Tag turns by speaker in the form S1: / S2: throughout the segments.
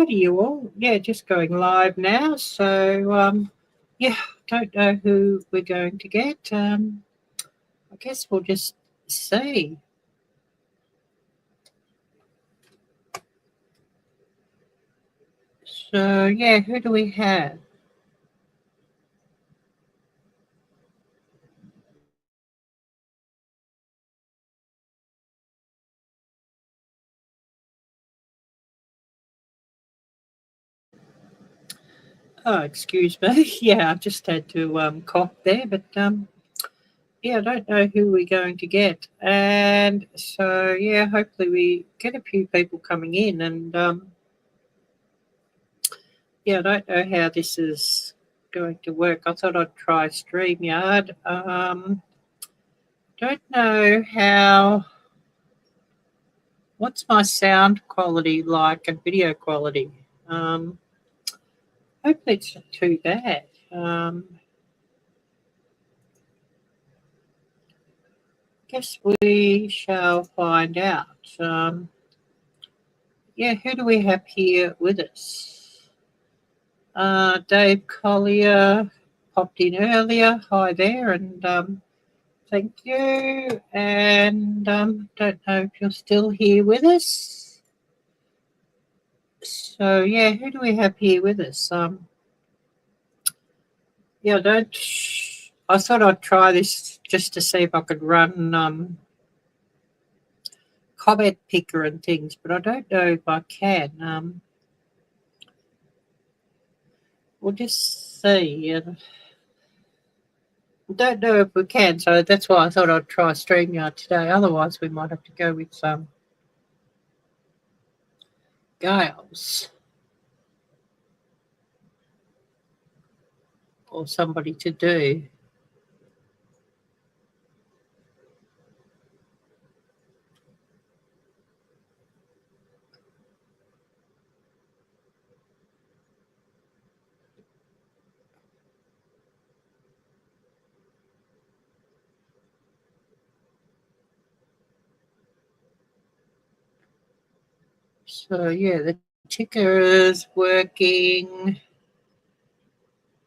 S1: to you all. Yeah, just going live now. So, yeah, don't know who we're going to get. I guess we'll just see. So, yeah, who do we have? Oh, excuse me. Yeah, I just had to cough there, but yeah, I don't know who we're going to get. And so, yeah, hopefully we get a few people coming in. And yeah, I don't know how this is going to work. I thought I'd try StreamYard. Don't know what's my sound quality like and video quality. Hopefully it's not too bad. Guess we shall find out. Yeah, who do we have here with us? Dave Collier popped in earlier. Hi there, and thank you. And don't know if you're still here with us. So yeah, who do we have here with us? Yeah, I thought I'd try this just to see if I could run comment picker and things, but I don't know if I can. We'll just see. Don't know if we can, so that's why I thought I'd try StreamYard today. Otherwise, we might have to go with some Gail's or somebody to do. So yeah, the ticker is working.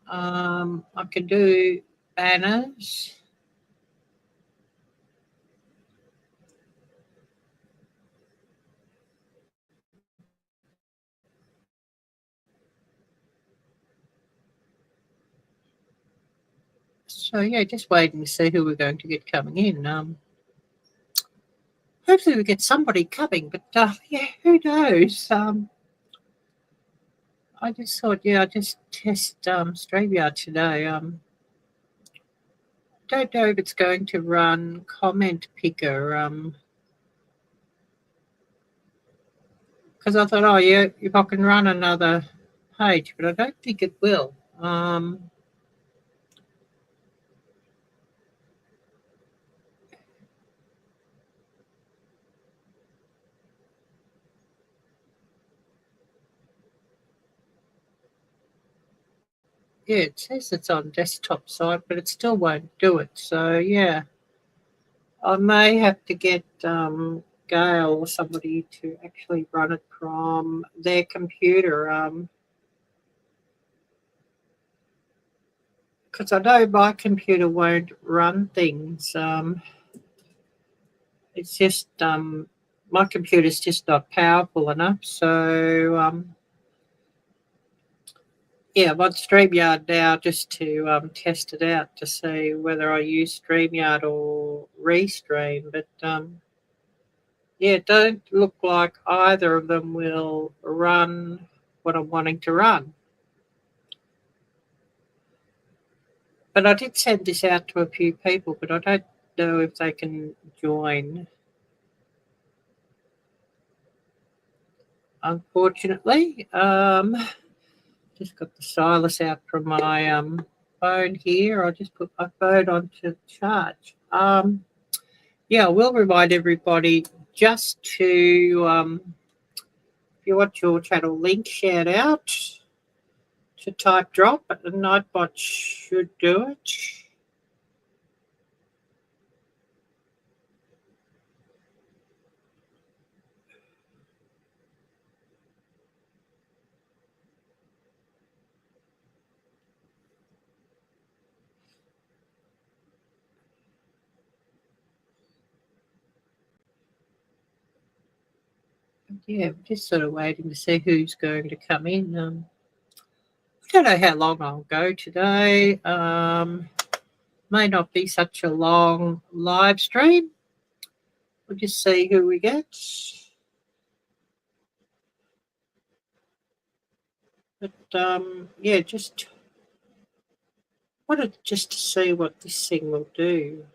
S1: I can do banners. So yeah, just waiting to see who we're going to get coming in. Hopefully we get somebody coming, but yeah, who knows? I just thought, yeah, I'd just test StreamYard today. Don't know if it's going to run comment picker. Because I thought, oh yeah, if I can run another page, but I don't think it will. Yeah, it says it's on desktop side, but it still won't do it. So yeah, I may have to get Gail or somebody to actually run it from their computer. Because I know my computer won't run things. It's just my computer's just not powerful enough. So yeah, I'm on StreamYard now just to test it out to see whether I use StreamYard or Restream. But yeah, it don't look like either of them will run what I'm wanting to run. But I did send this out to a few people, but I don't know if they can join. Unfortunately, just got the stylus out from my phone here. I just put my phone onto charge. Yeah, I will remind everybody just to, if you want your channel link shared out, to type drop, but the Nightbot should do it. Yeah, we're just sort of waiting to see who's going to come in. I don't know how long I'll go today. May not be such a long live stream. We'll just see who we get. But yeah, just wanted just to see what this thing will do.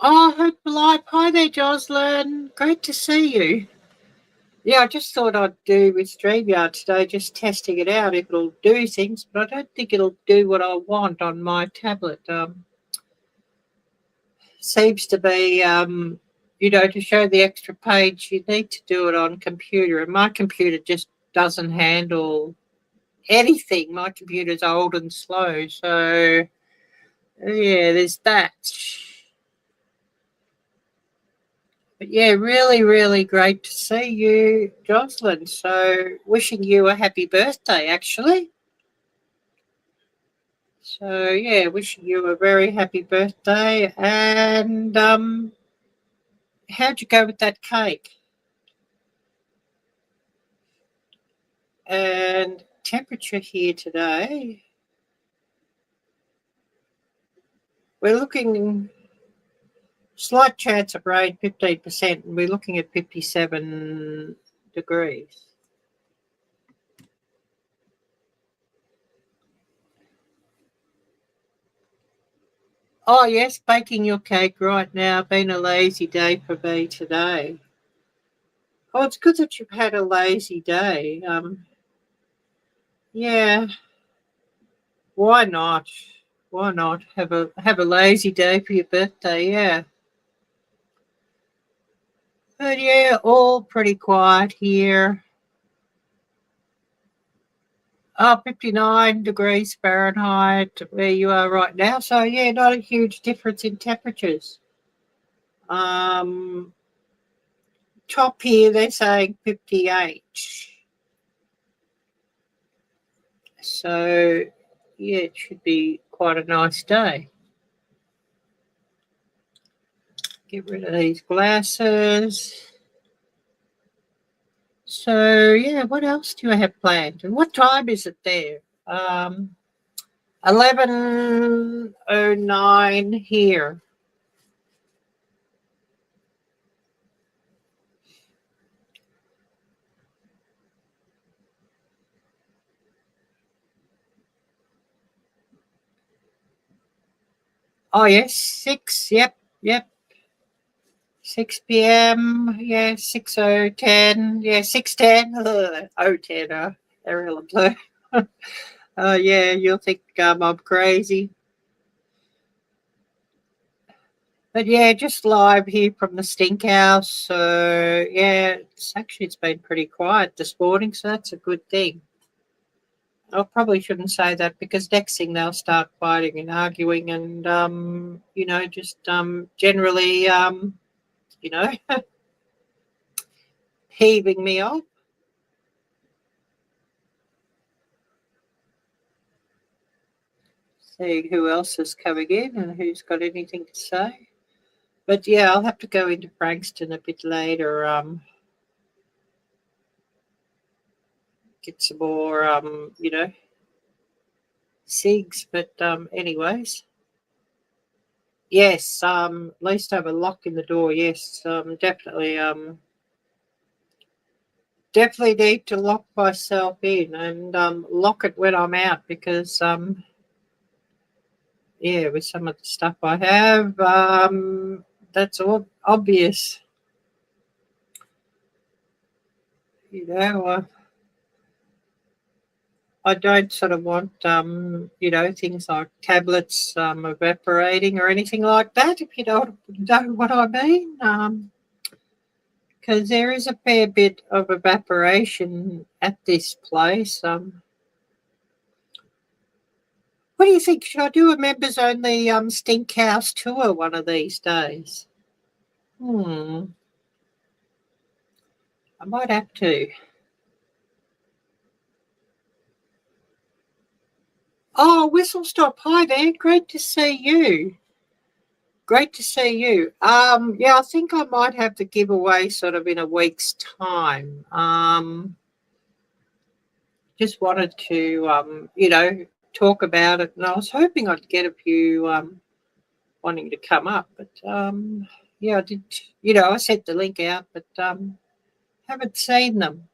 S1: Oh, hope live. Hi there, Joslyn. Great to see you. Yeah, I just thought I'd do with StreamYard today, just testing it out if it'll do things, but I don't think it'll do what I want on my tablet. Seems to be, to show the extra page, you need to do it on computer, and my computer just doesn't handle anything. My computer's old and slow, so yeah, there's that. But yeah, really, really great to see you, Joslyn. So wishing you a happy birthday, actually. So yeah, wishing you a very happy birthday. And how'd you go with that cake? And temperature here today, we're looking slight chance of rain, 15%, and we're looking at 57 degrees. Oh yes, baking your cake right now. Been a lazy day for me today. Oh, it's good that you've had a lazy day. Yeah, why not? Why not have a lazy day for your birthday? Yeah. But yeah, all pretty quiet here. 59 degrees Fahrenheit where you are right now. So yeah, not a huge difference in temperatures. Top here they're saying 58. So yeah, it should be quite a nice day. Get rid of these glasses. So yeah, what else do I have planned? And what time is it there? 11:09 here. Oh yes, 6. Yep. 6 p.m. Yeah, 6:10. Yeah, 6:10. 010. Ariel Blue. Yeah, you'll think I'm crazy. But yeah, just live here from the stink house. So yeah, it's been pretty quiet this morning, so that's a good thing. I probably shouldn't say that because next thing they'll start fighting and arguing and just generally heaving me off. See who else is coming in and who's got anything to say. But yeah, I'll have to go into Frankston a bit later. Get some more, cigs. But anyways, yes. At least have a lock in the door. Yes, definitely. Definitely need to lock myself in and lock it when I'm out because yeah, with some of the stuff I have, that's all obvious. I don't sort of want, things like tablets evaporating or anything like that, if you don't know what I mean. Because there is a fair bit of evaporation at this place. What do you think? Should I do a members only stink house tour one of these days? I might have to. Oh, Whistle Stop. Hi there. Great to see you. Great to see you. Yeah, I think I might have the giveaway sort of in a week's time. Just wanted to, talk about it, and I was hoping I'd get a few wanting to come up, but yeah, I did. I sent the link out, but haven't seen them.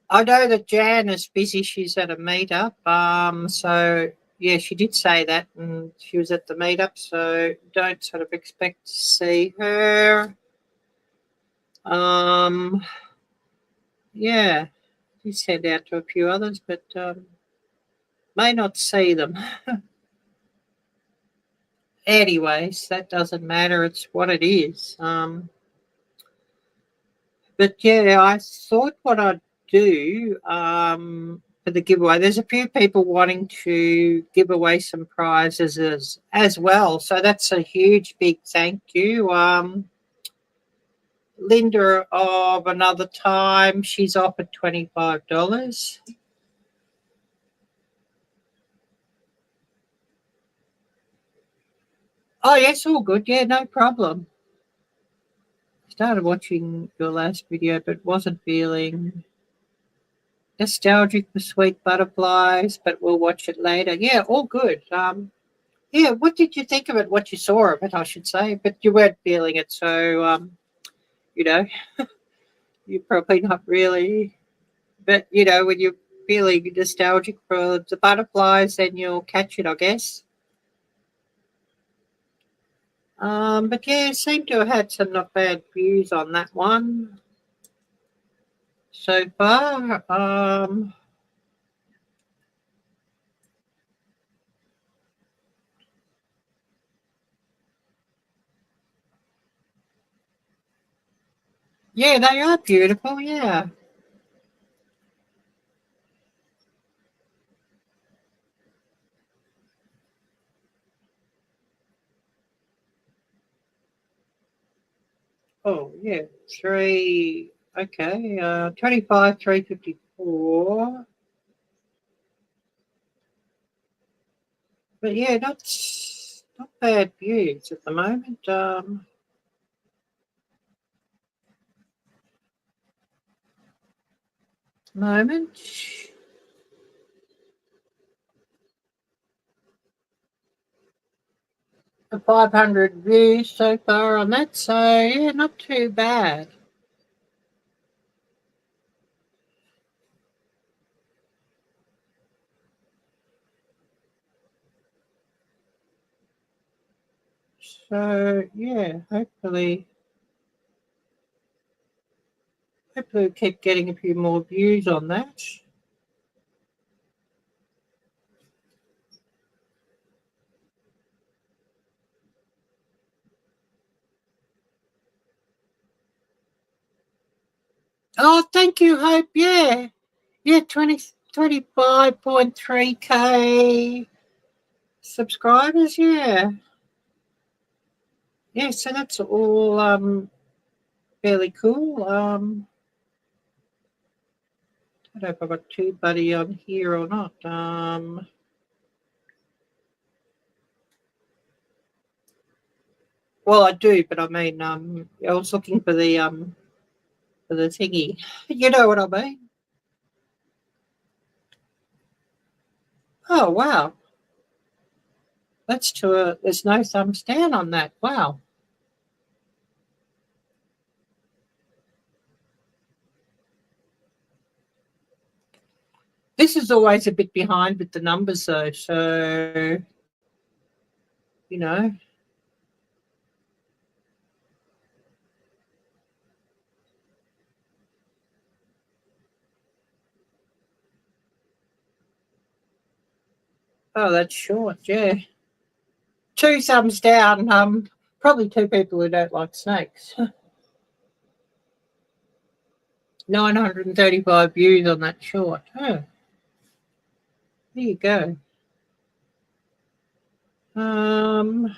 S1: I know that Jan is busy. She's at a meetup. So yeah, she did say that, and she was at the meetup. So don't sort of expect to see her. Yeah, she sent out to a few others, but may not see them. Anyways, that doesn't matter. It's what it is. But yeah, I thought what I'd do for the giveaway. There's a few people wanting to give away some prizes as well. So that's a huge, big thank you. Lynda of Another Time, she's offered $25. Oh, yes, all good. Yeah, no problem. Started watching your last video, but wasn't feeling nostalgic for Sweet Butterflies, but we'll watch it later. Yeah, all good. Yeah, what did you think of it? What you saw of it, I should say, but you weren't feeling it, so you know, you're probably not really. But when you're feeling nostalgic for the butterflies, then you'll catch it, I guess. But yeah, seem to have had some not bad views on that one so far. Yeah, they are beautiful. Yeah. Oh, yeah. Three. Okay. 25, 354. But yeah, not bad views at the moment. Moment. 500 views so far on that. So yeah, not too bad. So yeah, hopefully we'll keep getting a few more views on that. Oh, thank you, Hope. Yeah. Yeah, 25.3K subscribers. Yeah. Yeah, so that's all fairly cool. I don't know if I've got TubeBuddy on here or not. Well, I do, but I mean, I was looking for the thingy. You know what I mean? Oh wow, that's to a. There's no thumbs down on that. Wow, this is always a bit behind with the numbers though. So you know, oh that's short. Yeah, two thumbs down. Probably two people who don't like snakes. 935 views on that short. Oh, there you go. Um,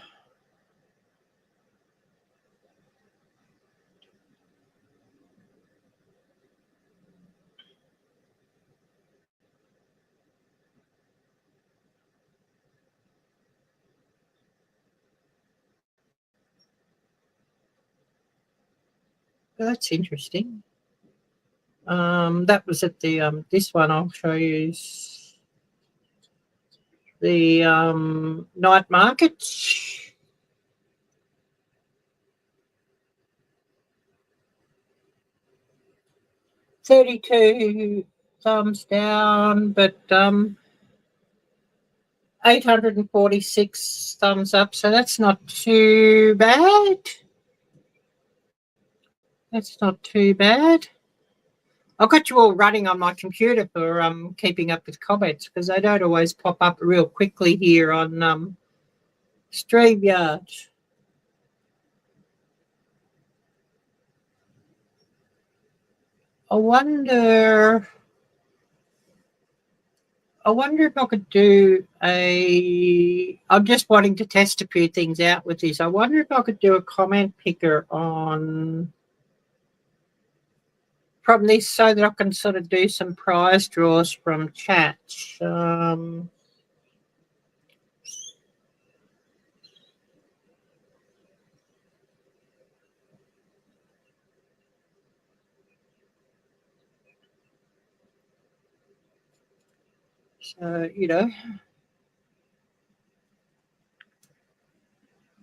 S1: Well, that's interesting. That was at the this one I'll show you is the night market. 32 thumbs down, but 846 thumbs up, so that's not too bad. That's not too bad. I've got you all running on my computer for keeping up with comments because they don't always pop up real quickly here on StreamYard. I wonder if I could do I'm just wanting to test a few things out with this. I wonder if I could do a comment picker from this so that I can sort of do some prize draws from chat. So, you know, I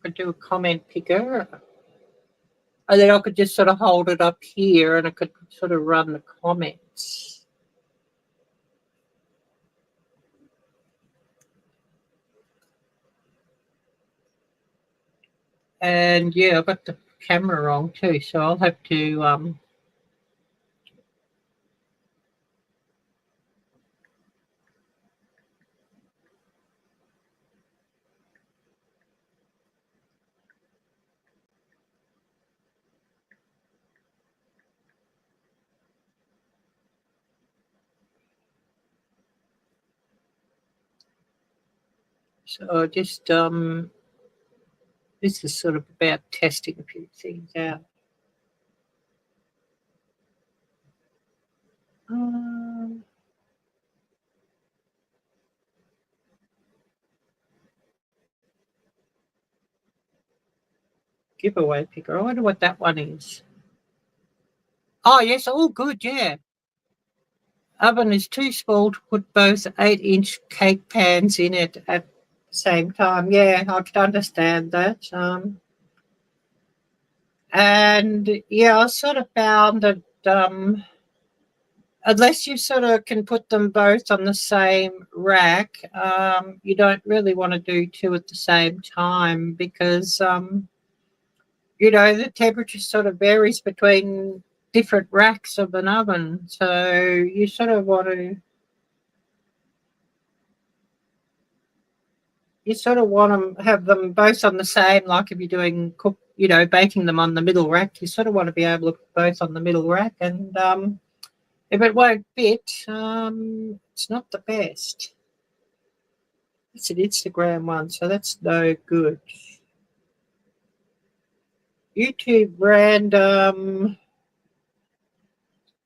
S1: could do a comment picker. And then I could just sort of hold it up here and I could sort of run the comments. And yeah, I've got the camera wrong too, so I'll have to so just this is sort of about testing a few things out. Giveaway picker. I wonder what that one is. Oh yes, all good, yeah. Oven is too small to put both 8-inch cake pans in it at the same time. Yeah, I can understand that. And yeah, I sort of found that unless you sort of can put them both on the same rack, you don't really want to do two at the same time because, you know, the temperature sort of varies between different racks of an oven. So you sort of want to have them both on the same, like if you're doing baking them on the middle rack, you sort of want to be able to put both on the middle rack. And if it won't fit, it's not the best. It's an Instagram one, so that's no good. YouTube random.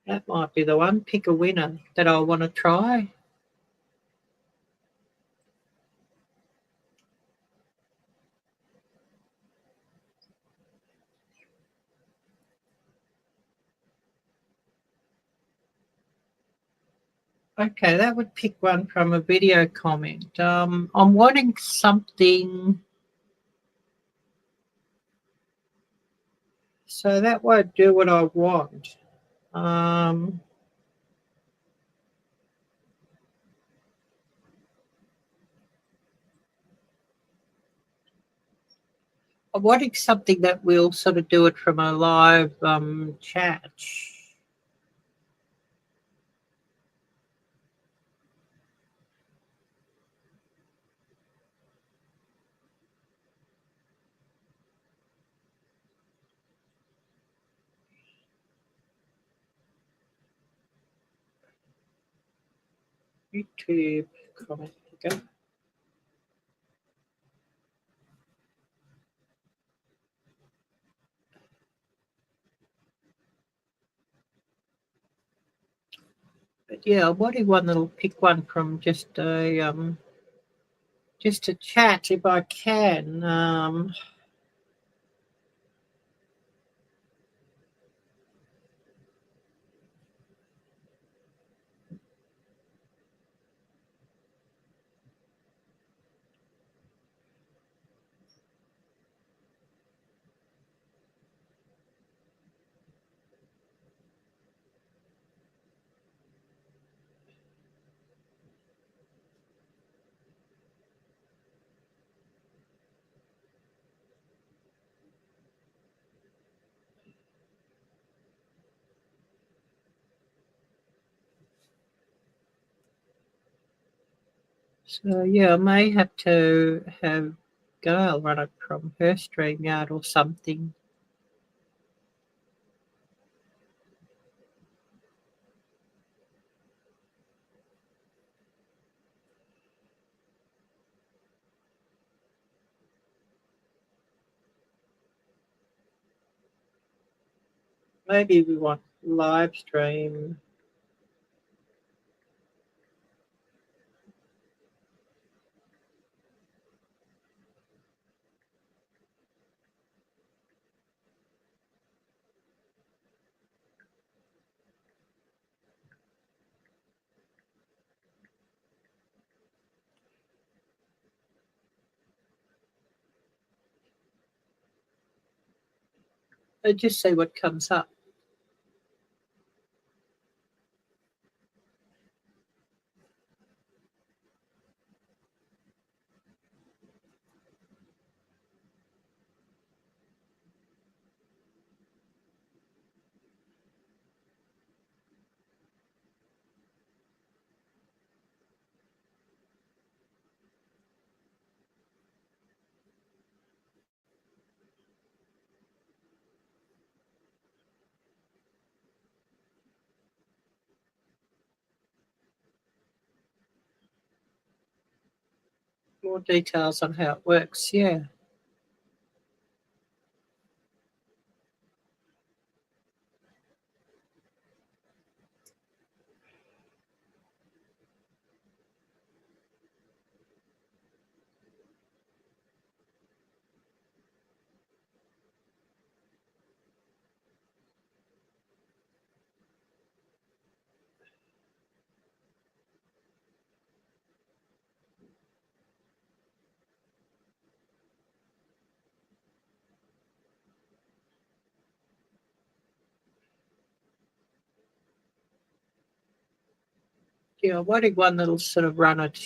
S1: That might be the one. Pick a winner that I want to try. Okay, that would pick one from a video comment. I'm wanting something. So that won't do what I want. I'm wanting something that will sort of do it from a live chat. YouTube comment. Okay. But yeah, I'm wanting one that'll pick one from just a chat if I can. So yeah, I may have to have Gail run it from her StreamYard or something. Maybe we want live stream. Just see what comes up. More details on how it works, yeah. Yeah, I wanted one that'll sort of run it.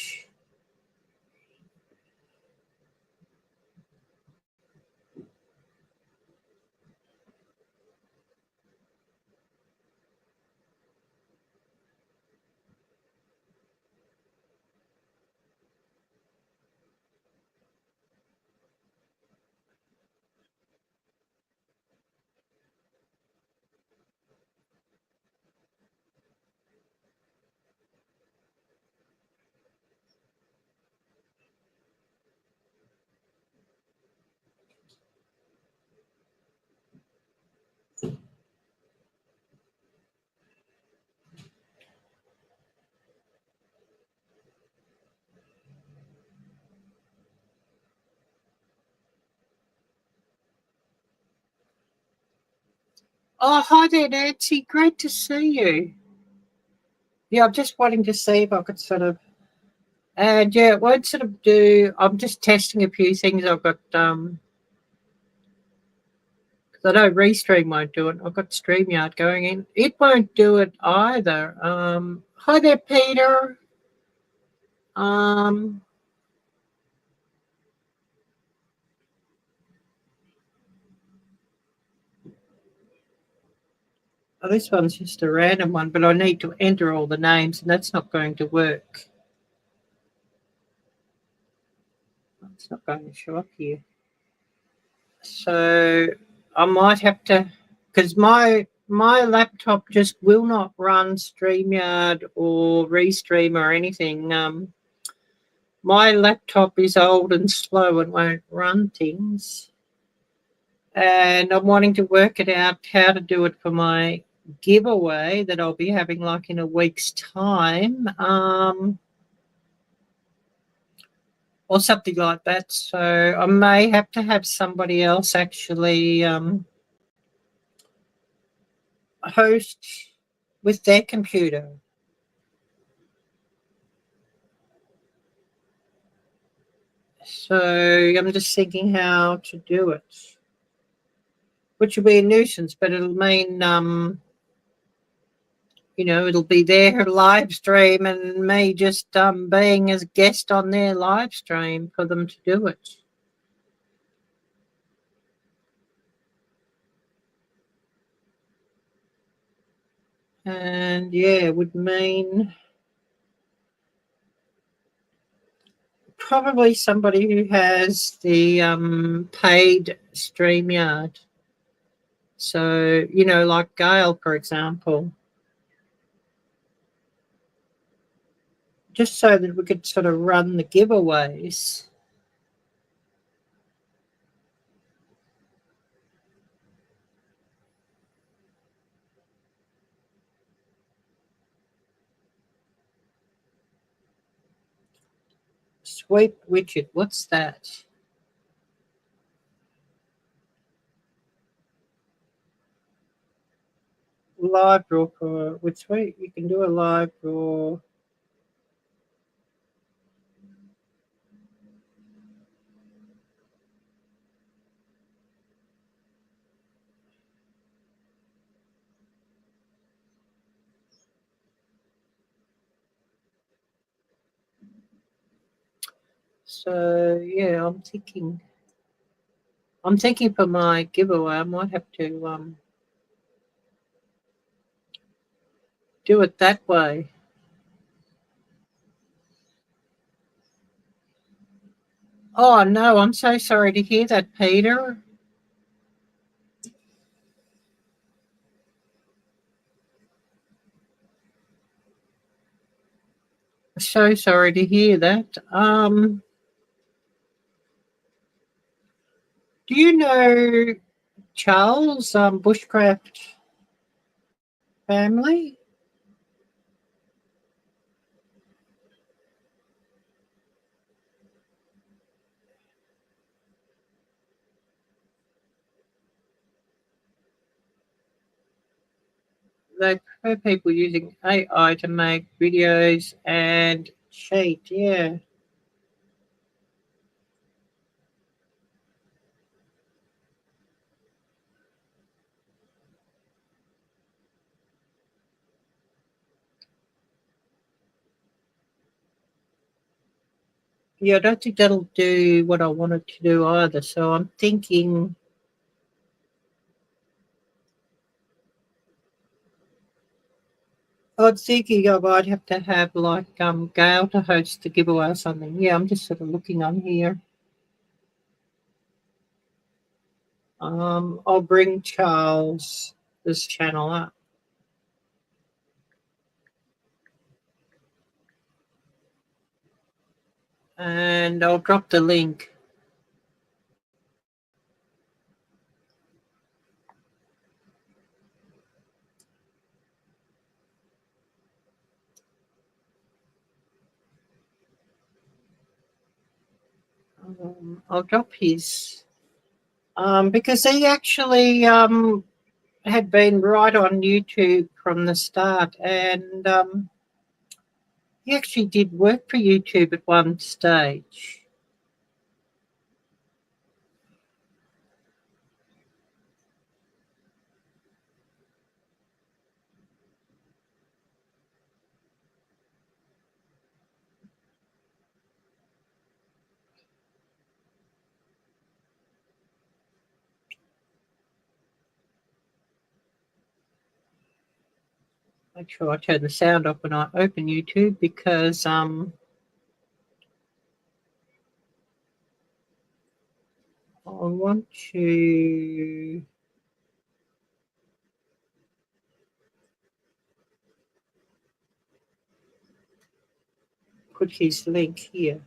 S1: Oh, hi there, Nancy. Great to see you. Yeah, I'm just wanting to see if I could sort of, and yeah, it won't sort of do. I'm just testing a few things. I've got 'cause I know Restream won't do it. I've got StreamYard going in. It won't do it either. Hi there, Peter. Um, oh, this one's just a random one, but I need to enter all the names, and that's not going to work. It's not going to show up here. So I might have to, because my laptop just will not run StreamYard or Restream or anything. My laptop is old and slow and won't run things. And I'm wanting to work it out how to do it for my giveaway that I'll be having like in a week's time, or something like that. So I may have to have somebody else actually host with their computer. So I'm just thinking how to do it, which will be a nuisance, but it'll mean it'll be their live stream and me just being as a guest on their live stream for them to do it. And yeah, it would mean probably somebody who has the paid StreamYard. So, you know, like Gail, for example. Just so that we could sort of run the giveaways. Sweep widget, what's that? Live draw for with Sweep. You can do a live draw. So yeah, I'm thinking for my giveaway, I might have to do it that way. Oh no, I'm so sorry to hear that, Peter. So sorry to hear that. Do you know Charles, Bushcraft family? They prefer people using AI to make videos and cheat, yeah. Yeah, I don't think that'll do what I wanted to do either. So I'm thinking I might have to have like Gail to host the giveaway or something. Yeah, I'm just sort of looking on here. I'll bring Charles this channel up. And I'll drop the link. I'll drop his because he actually had been right on YouTube from the start, and he actually did work for YouTube at one stage. Make sure I turn the sound off when I open YouTube because I want to put his link here.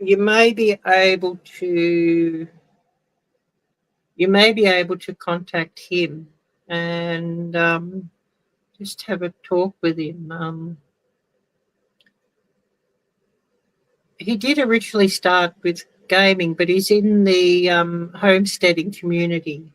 S1: You may be able to contact him and just have a talk with him. He did originally start with gaming, but he's in the homesteading community.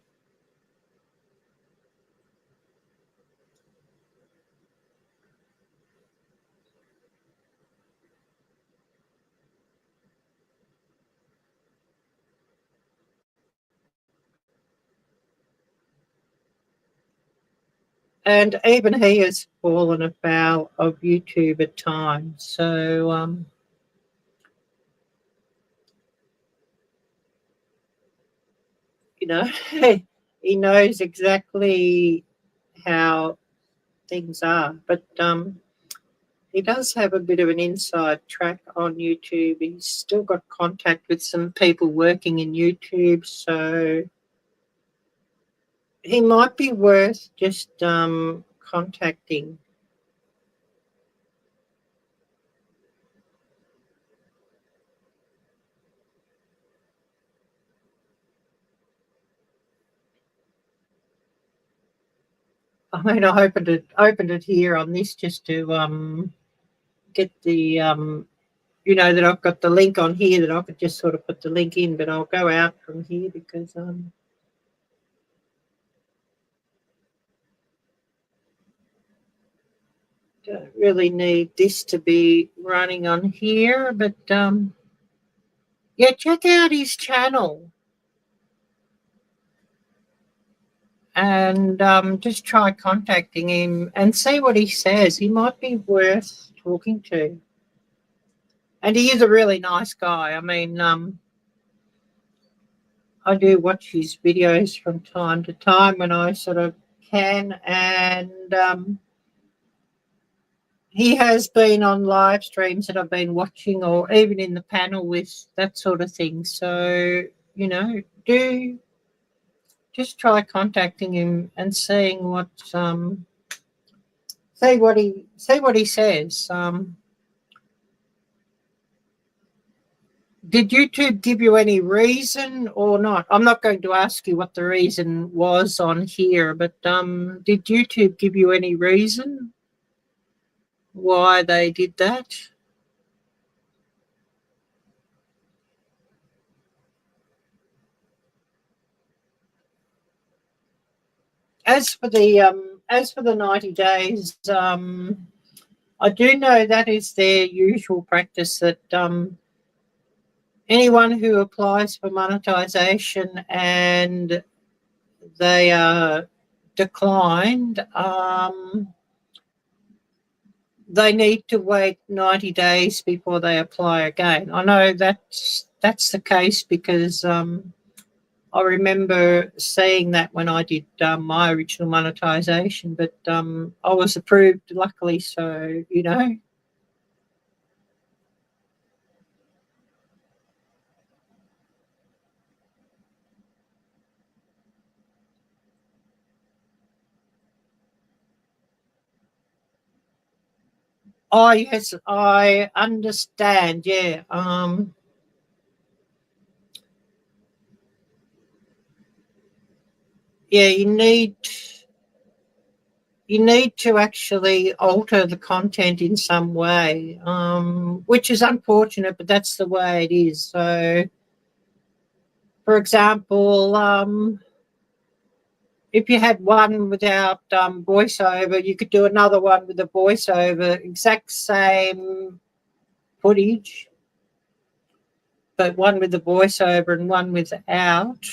S1: And even he has fallen afoul of YouTube at times. So you know, he knows exactly how things are. But he does have a bit of an inside track on YouTube. He's still got contact with some people working in YouTube, so he might be worth just contacting. I mean, I opened it here on this just to get the you know, that I've got the link on here that I could just sort of put the link in, but I'll go out from here because don't really need this to be running on here. But yeah, check out his channel and just try contacting him and see what he says. He might be worth talking to. And he is a really nice guy. I mean, I do watch his videos from time to time when I sort of can, and he has been on live streams that I've been watching, or even in the panel with that sort of thing. So, you know, do just try contacting him and seeing what see what he says. Did YouTube give you any reason or not? I'm not going to ask you what the reason was on here, but did YouTube give you any reason why they did that? As for the 90 days, I do know that is their usual practice, that anyone who applies for monetization and they are declined, they need to wait 90 days before they apply again. I know that's the case because I remember seeing that when I did my original monetization, but I was approved, luckily, so, you know. Oh, yes, I understand, yeah. Yeah, you need to actually alter the content in some way, which is unfortunate, but that's the way it is. So, for example, if you had one without voiceover, you could do another one with a voiceover, exact same footage, but one with the voiceover and one without,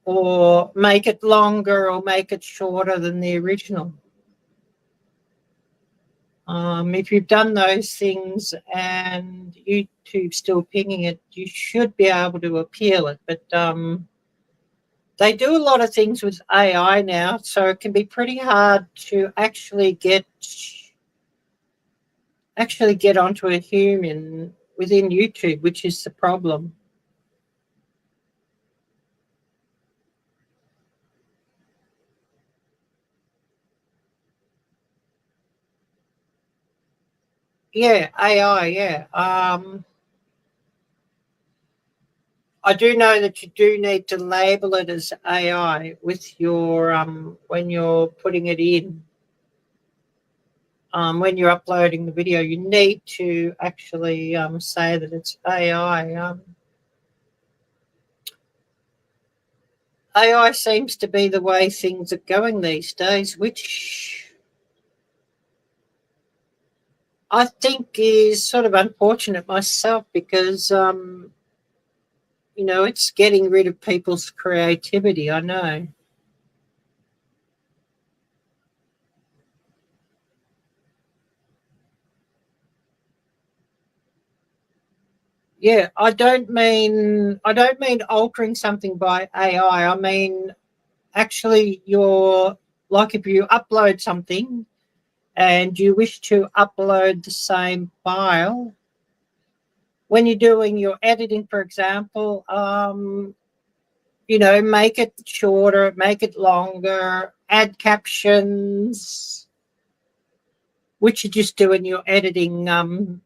S1: or make it longer or make it shorter than the original. If you've done those things and YouTube's still pinging it, you should be able to appeal it. But they do a lot of things with AI now, so it can be pretty hard to actually get onto a human within YouTube, which is the problem. Yeah, AI, yeah. I do know that you do need to label it as AI with your when you're putting it in. When you're uploading the video, you need to actually say that it's AI. AI seems to be the way things are going these days, which I think is sort of unfortunate myself because, you know, it's getting rid of people's creativity, I know. Yeah, I don't mean altering something by AI. I mean actually you're like if you upload something and you wish to upload the same file, when you're doing your editing, for example, make it shorter, make it longer, add captions, which you just do in your editing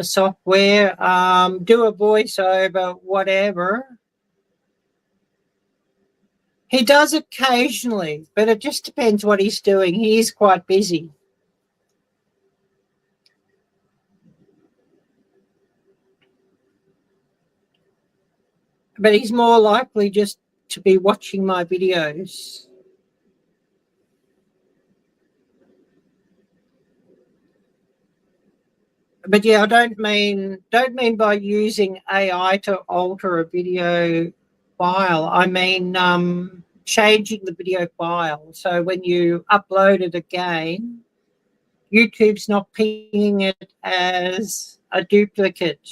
S1: software, do a voiceover, whatever. He does occasionally, but it just depends what he's doing. He is quite busy. But he's more likely just to be watching my videos. But yeah, I don't mean by using AI to alter a video file. I mean changing the video file. So when you upload it again, YouTube's not pinging it as a duplicate.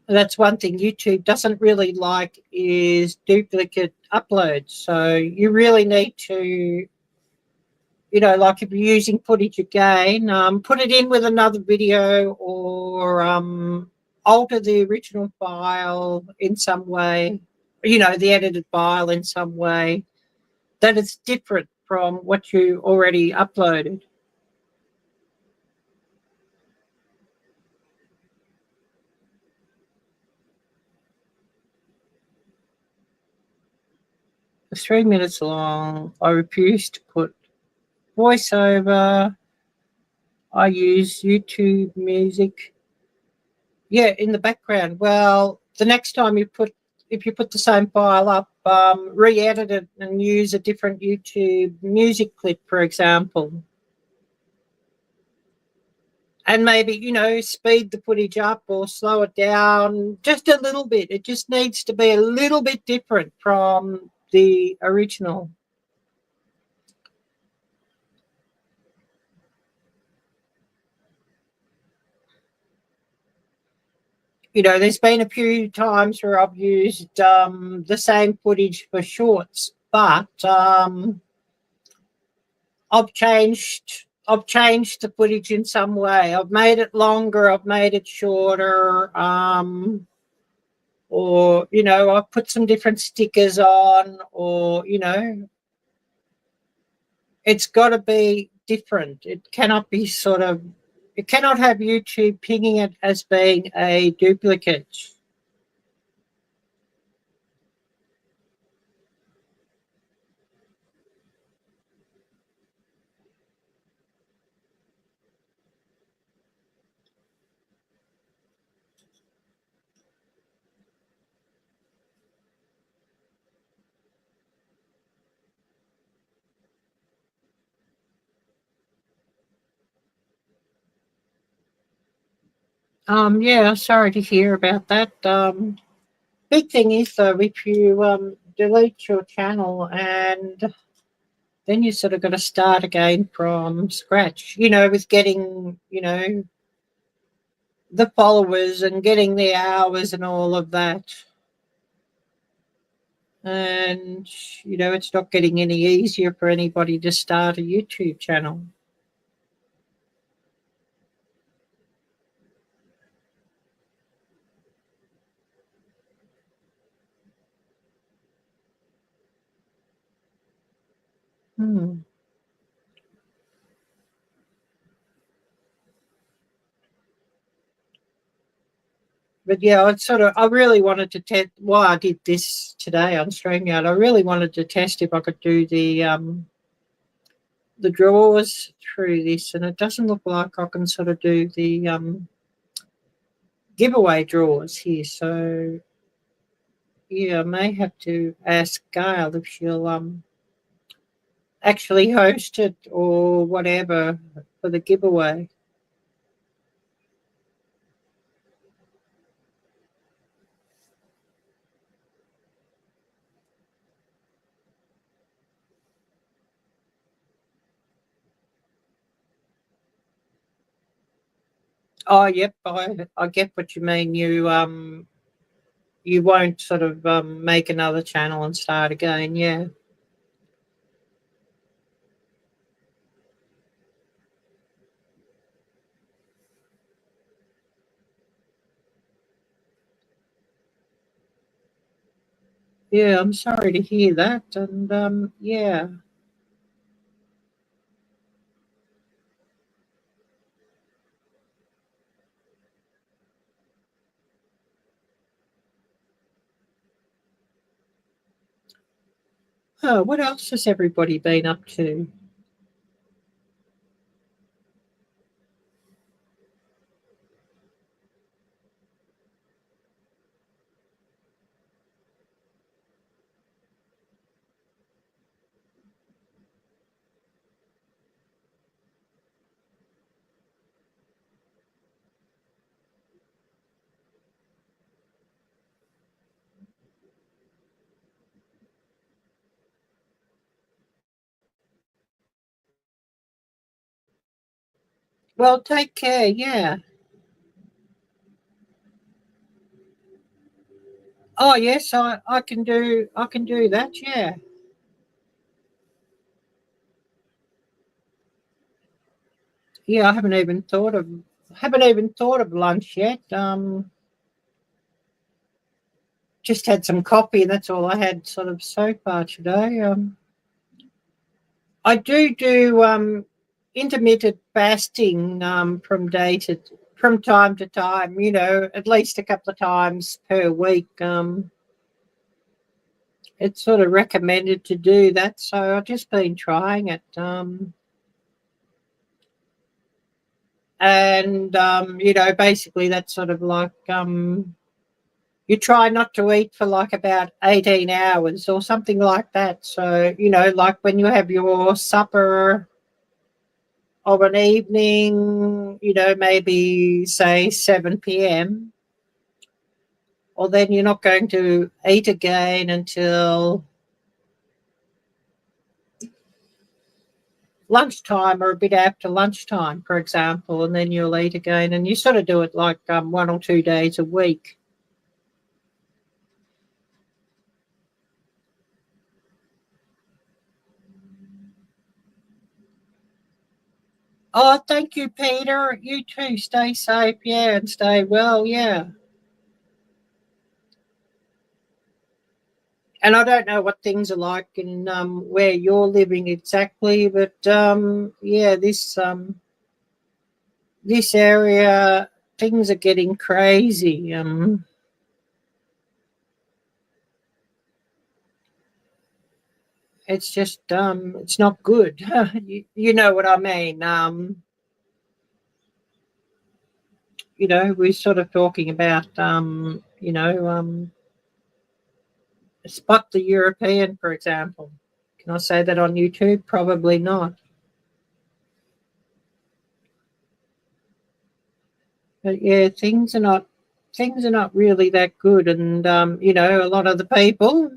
S1: That's one thing YouTube doesn't really like is duplicate uploads. So you really need to, like if you're using footage again, put it in with another video or alter the original file in some way, the edited file in some way that it's different from what you already uploaded. It's 3 minutes long. I refuse to put voiceover. I use YouTube music. Yeah, in the background. Well, the next time if you put the same file up, re-edit it and use a different YouTube music clip, for example. And maybe, speed the footage up or slow it down just a little bit. It just needs to be a little bit different from the original. There's been a few times where I've used the same footage for shorts, but I've changed the footage in some way. I've made it longer, I've made it shorter, or I've put some different stickers on, or it's got to be different. It cannot be it cannot have YouTube pinging it as being a duplicate. Yeah, sorry to hear about that. Big thing is though, if you delete your channel and then you sort of got to start again from scratch, with getting, the followers and getting the hours and all of that. And, it's not getting any easier for anybody to start a YouTube channel. But yeah, I really wanted to test. Well, I did this today on StreamYard. I really wanted to test if I could do the drawers through this, and it doesn't look like I can sort of do the giveaway drawers here. So yeah, I may have to ask Gail if she'll actually host it or whatever for the giveaway. Oh, yep. I get what you mean. You won't sort of make another channel and start again. Yeah. Yeah, I'm sorry to hear that. And yeah. Oh, what else has everybody been up to? Well, take care. Yeah. Oh, yes, I can do that. Yeah. Yeah, I haven't even thought of lunch yet. Just had some coffee. That's all I had sort of so far today. I do intermittent fasting from time to time. You know, at least a couple of times per week. It's sort of recommended to do that, so I've just been trying it. And you know, basically that's sort of like you try not to eat for like about 18 hours or something like that. So, you know, like when you have your supper of an evening, you know, maybe say 7 p.m., or then you're not going to eat again until lunchtime or a bit after lunchtime, for example, and then you'll eat again. And you sort of do it like 1 or 2 days a week. Oh, thank you, Peter. You too. Stay safe, yeah, and stay well, yeah. And I don't know what things are like in where you're living exactly, but yeah, this area things are getting crazy. It's just it's not good. You know what I mean. You know, we're sort of talking about you know, spot the European, for example. Can I say that on YouTube? Probably not. But yeah, things are not really that good, and you know, a lot of the people.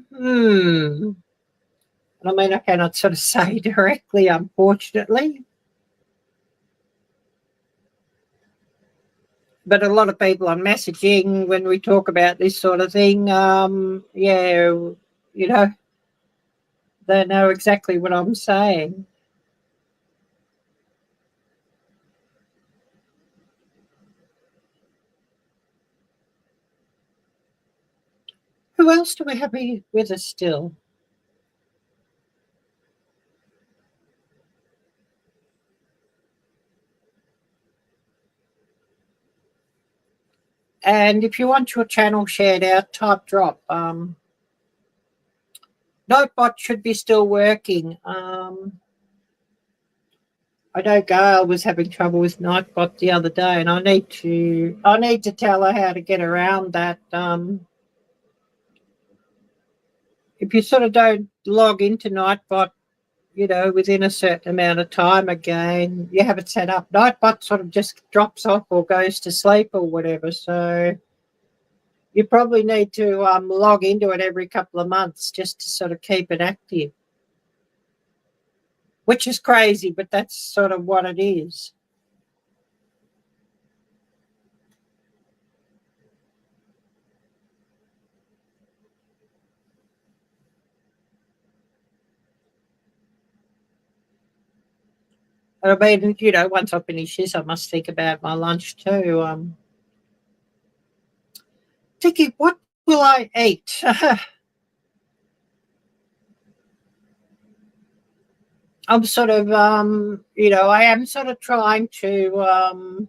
S1: I mean, I cannot sort of say directly, unfortunately, but a lot of people are messaging when we talk about this sort of thing. Yeah, you know, they know exactly what I'm saying. Who else do we have here with us still? And if you want your channel shared out, type drop. Notebot should be still working. I know Gail was having trouble with Nightbot the other day, and I need to tell her how to get around that. If you sort of don't log into Nightbot, you know, within a certain amount of time again, you have it set up. Nightbot sort of just drops off or goes to sleep or whatever. So you probably need to log into it every couple of months just to sort of keep it active, which is crazy, but that's sort of what it is. I mean, you know, once I finish this, I must think about my lunch too. Thinking, what will I eat? I'm sort of, you know, I am sort of trying to,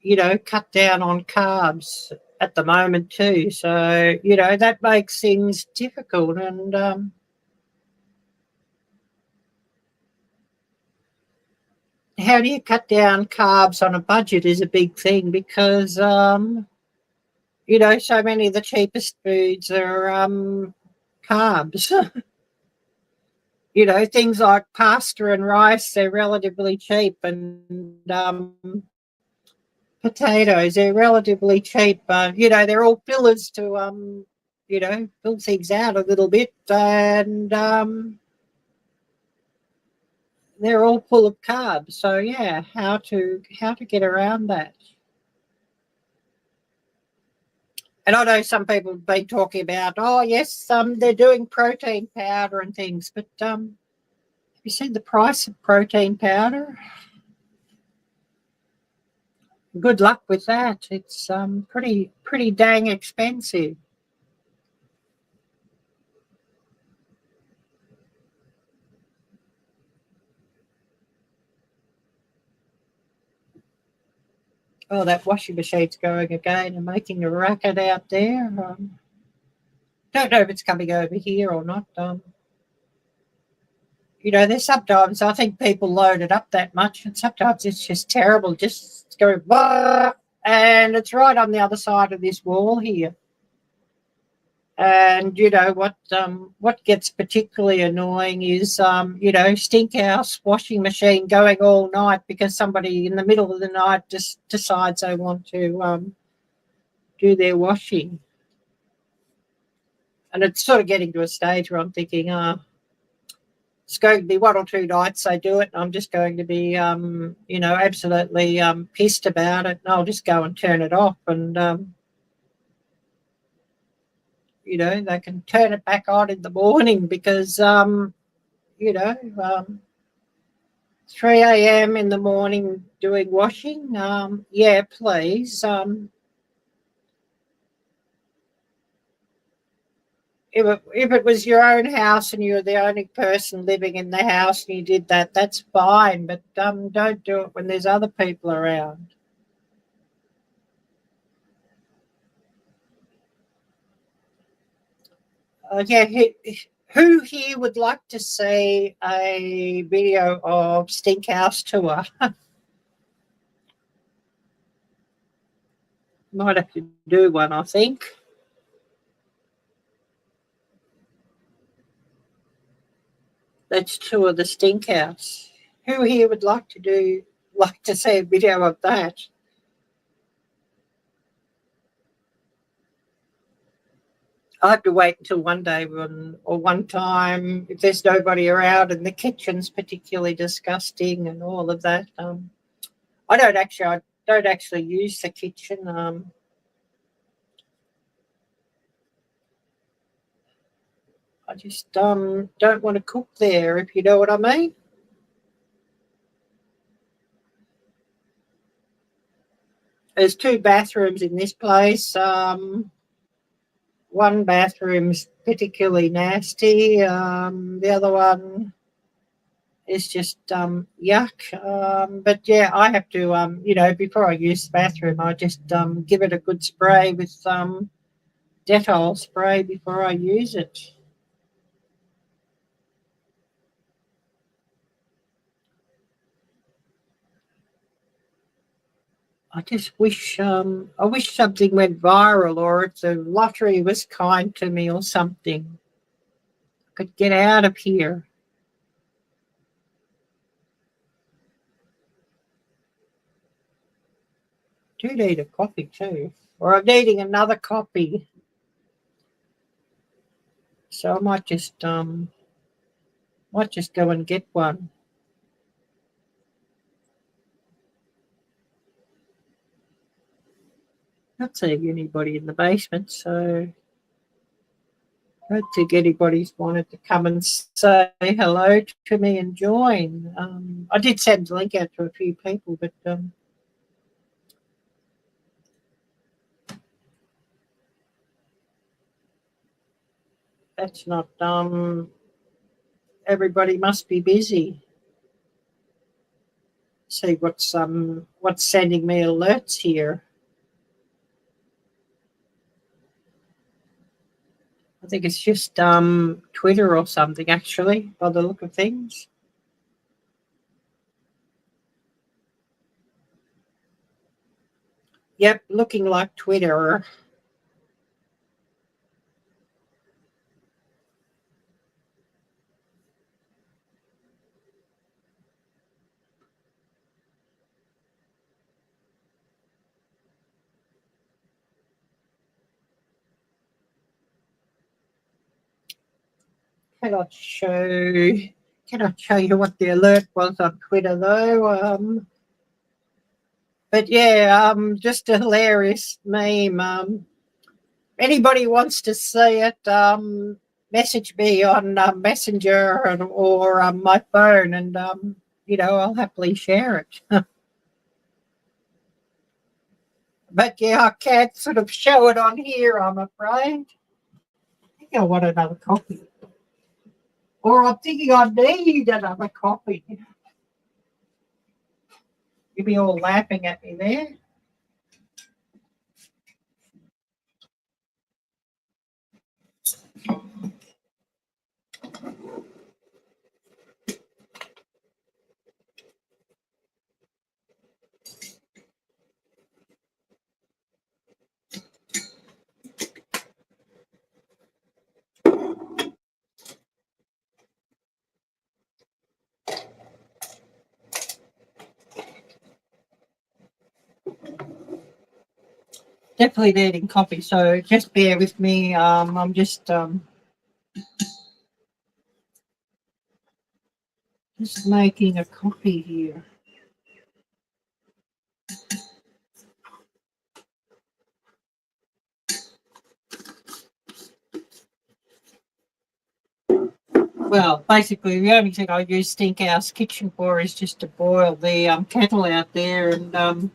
S1: you know, cut down on carbs at the moment too. So, you know, that makes things difficult. And how do you cut down carbs on a budget is a big thing because, you know, so many of the cheapest foods are carbs. You know, things like pasta and rice, they're relatively cheap, and potatoes, they're relatively cheap. You know, they're all fillers to, you know, fill things out a little bit, and they're all full of carbs. So yeah, how to get around that? And I know some people have been talking about, oh yes, they're doing protein powder and things, but have you seen the price of protein powder? Good luck with that. It's pretty dang expensive. Oh, that washing machine's going again and making a racket out there. Don't know if it's coming over here or not. You know, there's sometimes I think people load it up that much, and sometimes it's just terrible. Just going, and it's right on the other side of this wall here. And you know what gets particularly annoying is you know, stink house washing machine going all night because somebody in the middle of the night just decides they want to do their washing. And it's sort of getting to a stage where I'm thinking, it's going to be one or two nights they do it, and I'm just going to be, you know, absolutely pissed about it, and I'll just go and turn it off, and you know, they can turn it back on in the morning because, you know, 3 a.m. in the morning doing washing. Yeah, please. If it was your own house and you're the only person living in the house and you did that, that's fine. But don't do it when there's other people around. Yeah, who here would like to see a video of Stink House Tour? Might have to do one, I think. Let's tour the Stink House. Who here would like to see a video of that? I have to wait until one day or one time if there's nobody around and the kitchen's particularly disgusting and all of that. I don't actually use the kitchen. I just don't want to cook there, if you know what I mean. There's two bathrooms in this place. One bathroom's particularly nasty. The other one is just yuck. But yeah, I have to, you know, before I use the bathroom, I just give it a good spray with Dettol spray before I use it. I just wish I wish something went viral, or if the lottery was kind to me or something. I could get out of here. Do need a coffee too, or I'm needing another coffee. So I might just go and get one. Not seeing anybody in the basement, so I don't think anybody's wanted to come and say hello to me and join. I did send the link out to a few people, but that's not everybody must be busy. See what's sending me alerts here. I think it's just Twitter or something, actually, by the look of things. Yep, looking like Twitter. Cannot show you what the alert was on Twitter though. But yeah, just a hilarious meme. Anybody wants to see it, message me on Messenger or my phone, and I'll happily share it. But yeah, I can't sort of show it on here, I'm afraid. I think I want another copy. Or I'm thinking I need another copy. You'll be all laughing at me there. Definitely needing coffee, so just bear with me. I'm just making a coffee here. Well, basically, the only thing I use Stinkhouse Kitchen for is just to boil the kettle out there and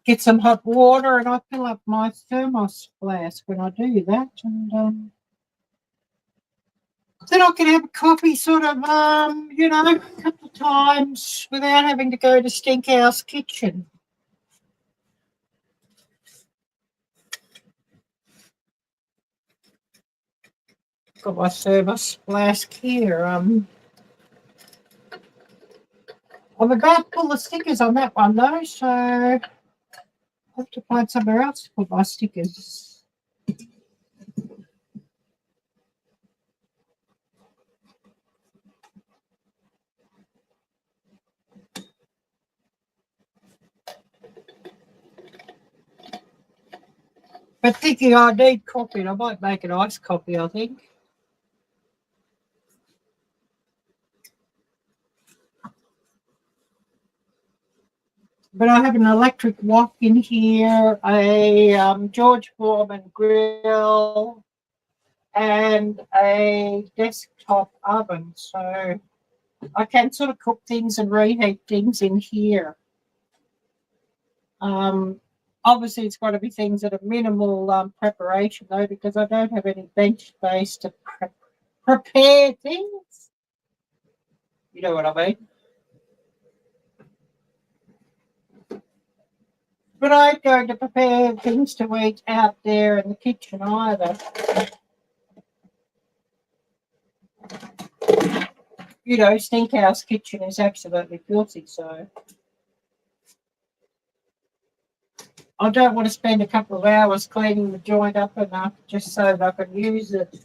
S1: get some hot water, and I fill up my thermos flask when I do that, and then I can have a coffee sort of, a couple of times without having to go to Stinkhouse Kitchen. Got my thermos flask here. I forgot to pull the stickers on that one though, so I'll have to find somewhere else to put my stickers. But thinking I need coffee, and I might make an iced coffee, I think. But I have an electric wok in here, a George Foreman grill, and a desktop oven. So I can sort of cook things and reheat things in here. Obviously, it's got to be things that are minimal preparation, though, because I don't have any bench space to prepare things. You know what I mean? But I ain't going to prepare things to eat out there in the kitchen either. Stinkhouse Kitchen is absolutely filthy, so I don't want to spend a couple of hours cleaning the joint up enough just so that I can use it.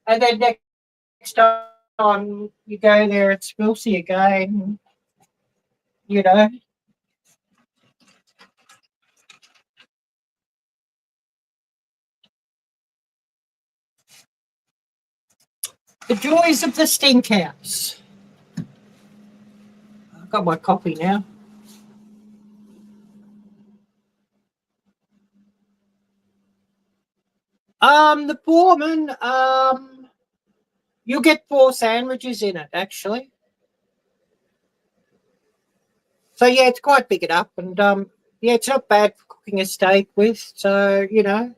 S1: And then next time you go there, it's filthy again. The joys of the Stinkhouse. I've got my coffee now. The Foreman, you'll get 4 sandwiches in it, actually. So, yeah, it's quite big enough. And, yeah, it's not bad for cooking a steak with. So, you know.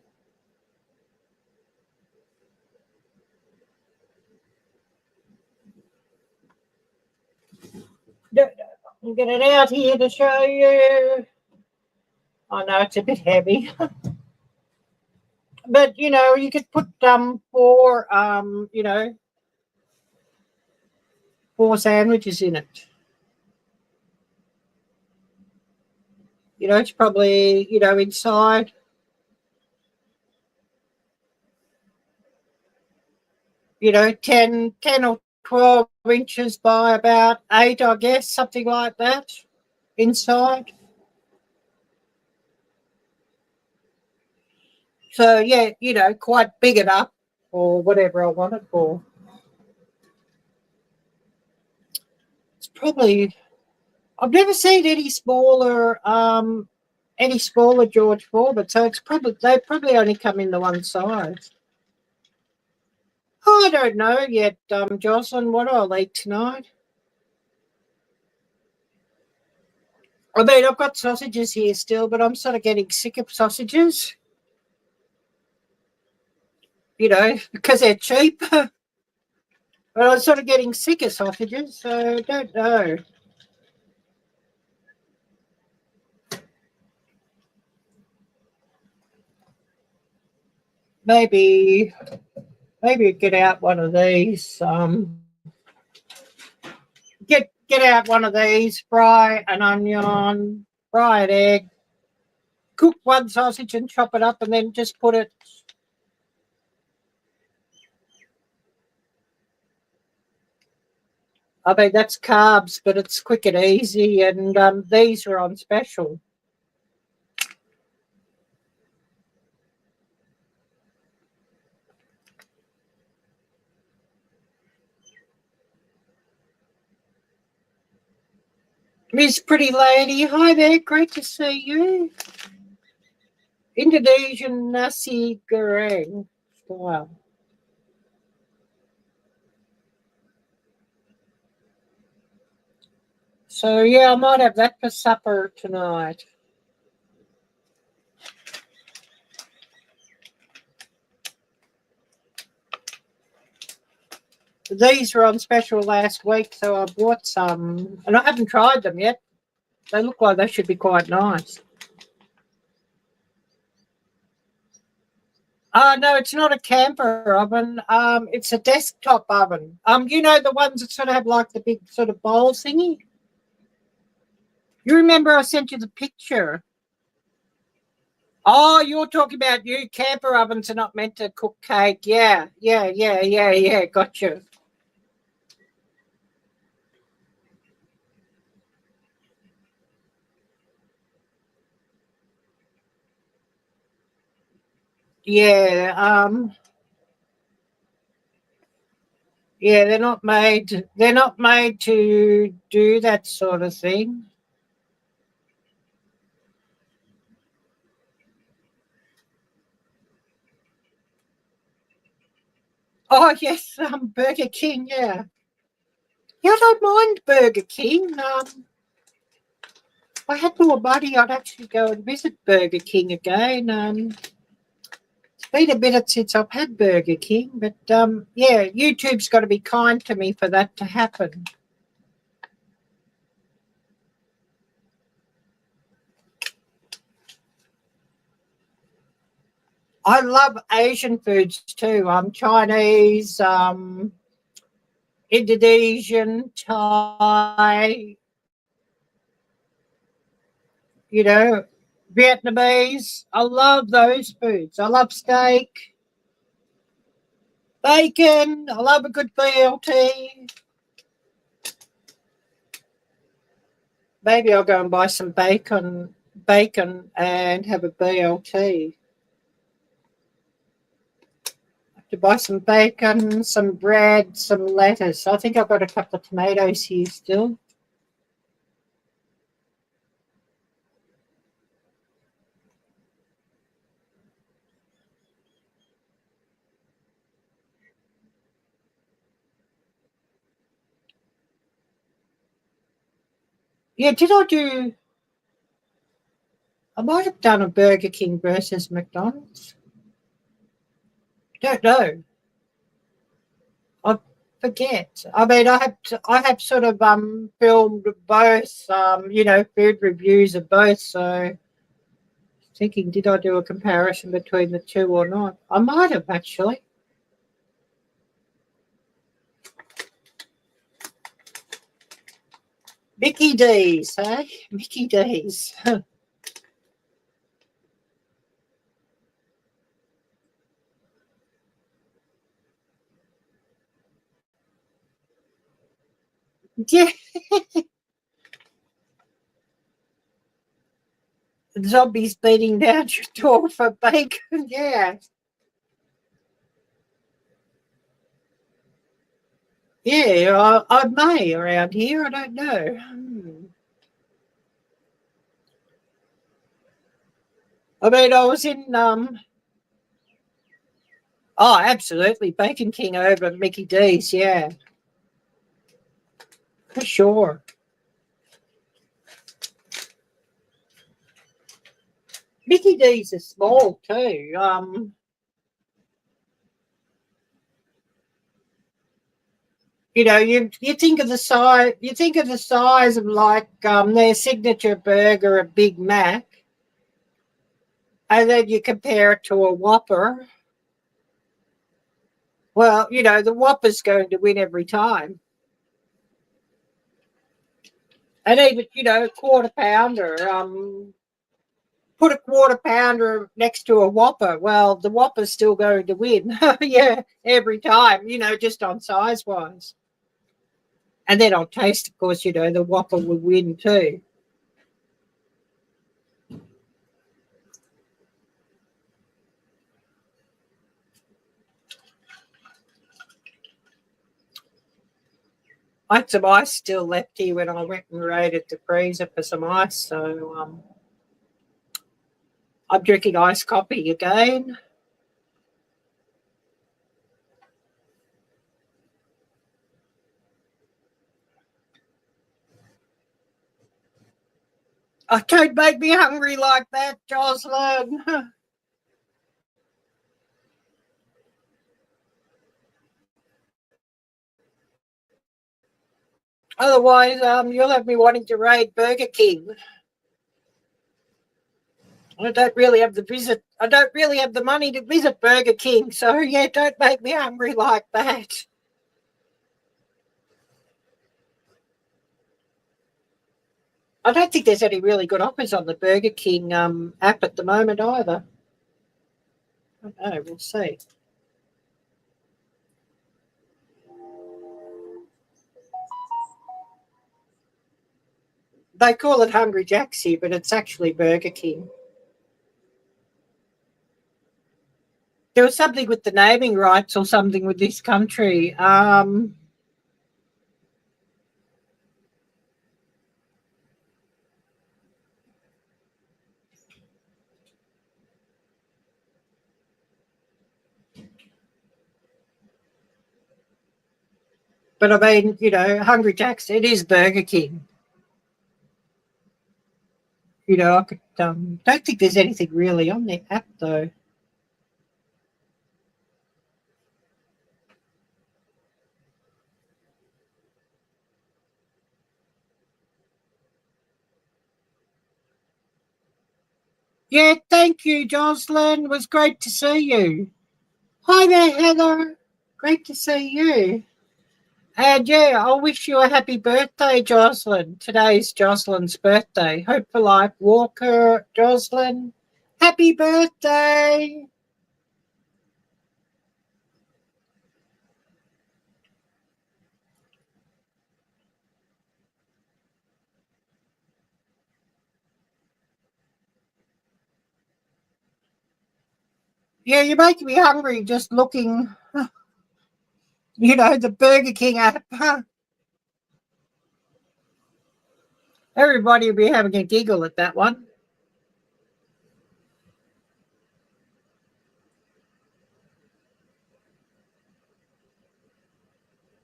S1: I'll get it out here to show you. I know it's a bit heavy. But, you know, you could put 4, you know, 4 sandwiches in it. You know, it's probably, you know, inside. You know, 10 or 12 inches by about 8, I guess, something like that, inside. So, yeah, you know, quite big enough or whatever I want it for. It's probably, I've never seen any smaller George Foreman, so it's probably, they probably only come in the one size. Oh, I don't know yet, Joslyn, what I'll eat tonight. I mean, I've got sausages here still, but I'm sort of getting sick of sausages. You know, because they're cheap. But I'm sort of getting sick of sausages, so I don't know. Maybe get out one of these. Get out one of these. Fry an onion, fry an egg, cook one sausage and chop it up, and then just put it. I mean, that's carbs, but it's quick and easy, and these are on special. Miss Pretty Lady, hi there, great to see you. Indonesian nasi goreng style. So, yeah, I might have that for supper tonight. These were on special last week, so I bought some, and I haven't tried them yet. They look like they should be quite nice. No, it's not a camper oven. It's a desktop oven. You know, the ones that sort of have like the big sort of bowl thingy? You remember I sent you the picture? Oh, you're talking about you camper ovens are not meant to cook cake. Yeah. Gotcha. Yeah. Yeah, they're not made. They're not made to do that sort of thing. Oh yes, Burger King. Yeah, yeah. I don't mind Burger King. If I had more money, I'd actually go and visit Burger King again. It's been a minute since I've had Burger King, but yeah, YouTube's got to be kind to me for that to happen. I love Asian foods too. Chinese, Indonesian, Thai, you know, Vietnamese. I love those foods. I love steak, bacon. I love a good BLT. Maybe I'll go and buy some bacon and have a BLT. To buy some bacon, some bread, some lettuce. I think I've got a couple of tomatoes here still. Yeah, I might have done a Burger King versus McDonald's. Don't know. I forget. I mean, I have sort of filmed both, food reviews of both. So thinking, did I do a comparison between the two or not? I might have actually. Mickey D's, hey? Mickey D's. Yeah. Zombies beating down your door for bacon. Yeah. Yeah, I may around here. I don't know. I mean, I was in oh, absolutely, Bacon King over Mickey D's. Yeah, for sure. Mickey D's are small too. You think of the size. You think of the size of like their signature burger, a Big Mac, and then you compare it to a Whopper. Well, the Whopper's going to win every time. And even, quarter pounder, put a quarter pounder next to a Whopper. Well, the Whopper's still going to win. Yeah, every time, just on size wise. And then on taste, of course, the Whopper will win too. I had some ice still left here when I went and raided the freezer for some ice. So I'm drinking iced coffee again. Oh, don't make me hungry like that, Joslyn. Otherwise, you'll have me wanting to raid Burger King. I don't really have the money to visit Burger King, so yeah, don't make me hungry like that. I don't think there's any really good offers on the Burger King app at the moment either. I don't know, we'll see. They call it Hungry Jack's here, but it's actually Burger King. There was something with the naming rights or something with this country. But I mean, Hungry Jack's, it is Burger King. I could don't think there's anything really on the app though. Yeah, thank you, Joslyn. It was great to see you. Hi there, Heather. Great to see you. And yeah, I'll wish you a happy birthday, Joslyn. Today's Joslyn's birthday. Hope for life, Walker, Joslyn. Happy birthday. Yeah, you're making me hungry just looking, the Burger King app. Everybody will be having a giggle at that one.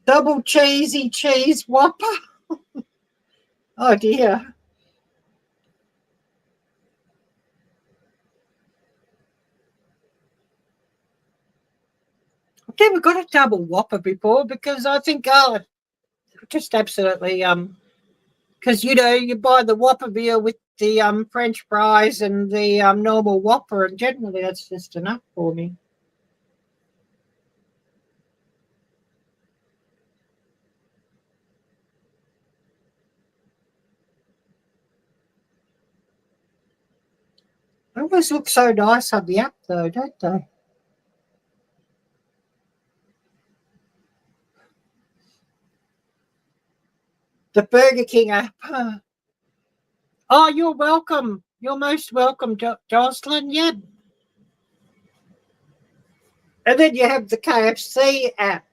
S1: Double cheesy cheese Whopper. Oh dear. I've never got a double Whopper before because I think, oh, just absolutely, because, you know, you buy the Whopper meal with the French fries and the normal Whopper, and generally that's just enough for me. They always look so nice on the app, though, don't they? The Burger King app. Oh, you're welcome. You're most welcome, Joslyn. Yeah. And then you have the KFC app.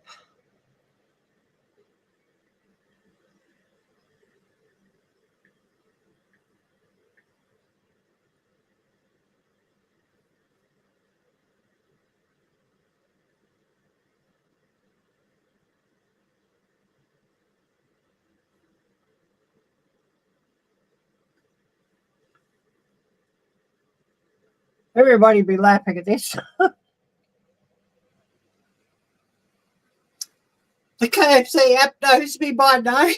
S1: Everybody be laughing at this. The KFC app knows me by name.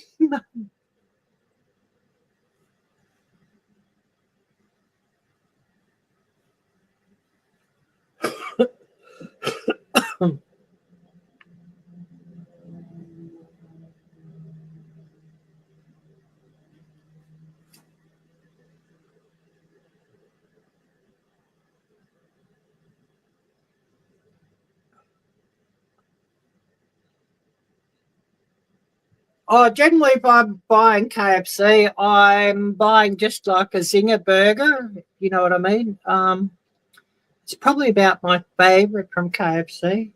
S1: Oh, generally, if I'm buying KFC, I'm buying just like a Zinger burger. You know what I mean? It's probably about my favourite from KFC.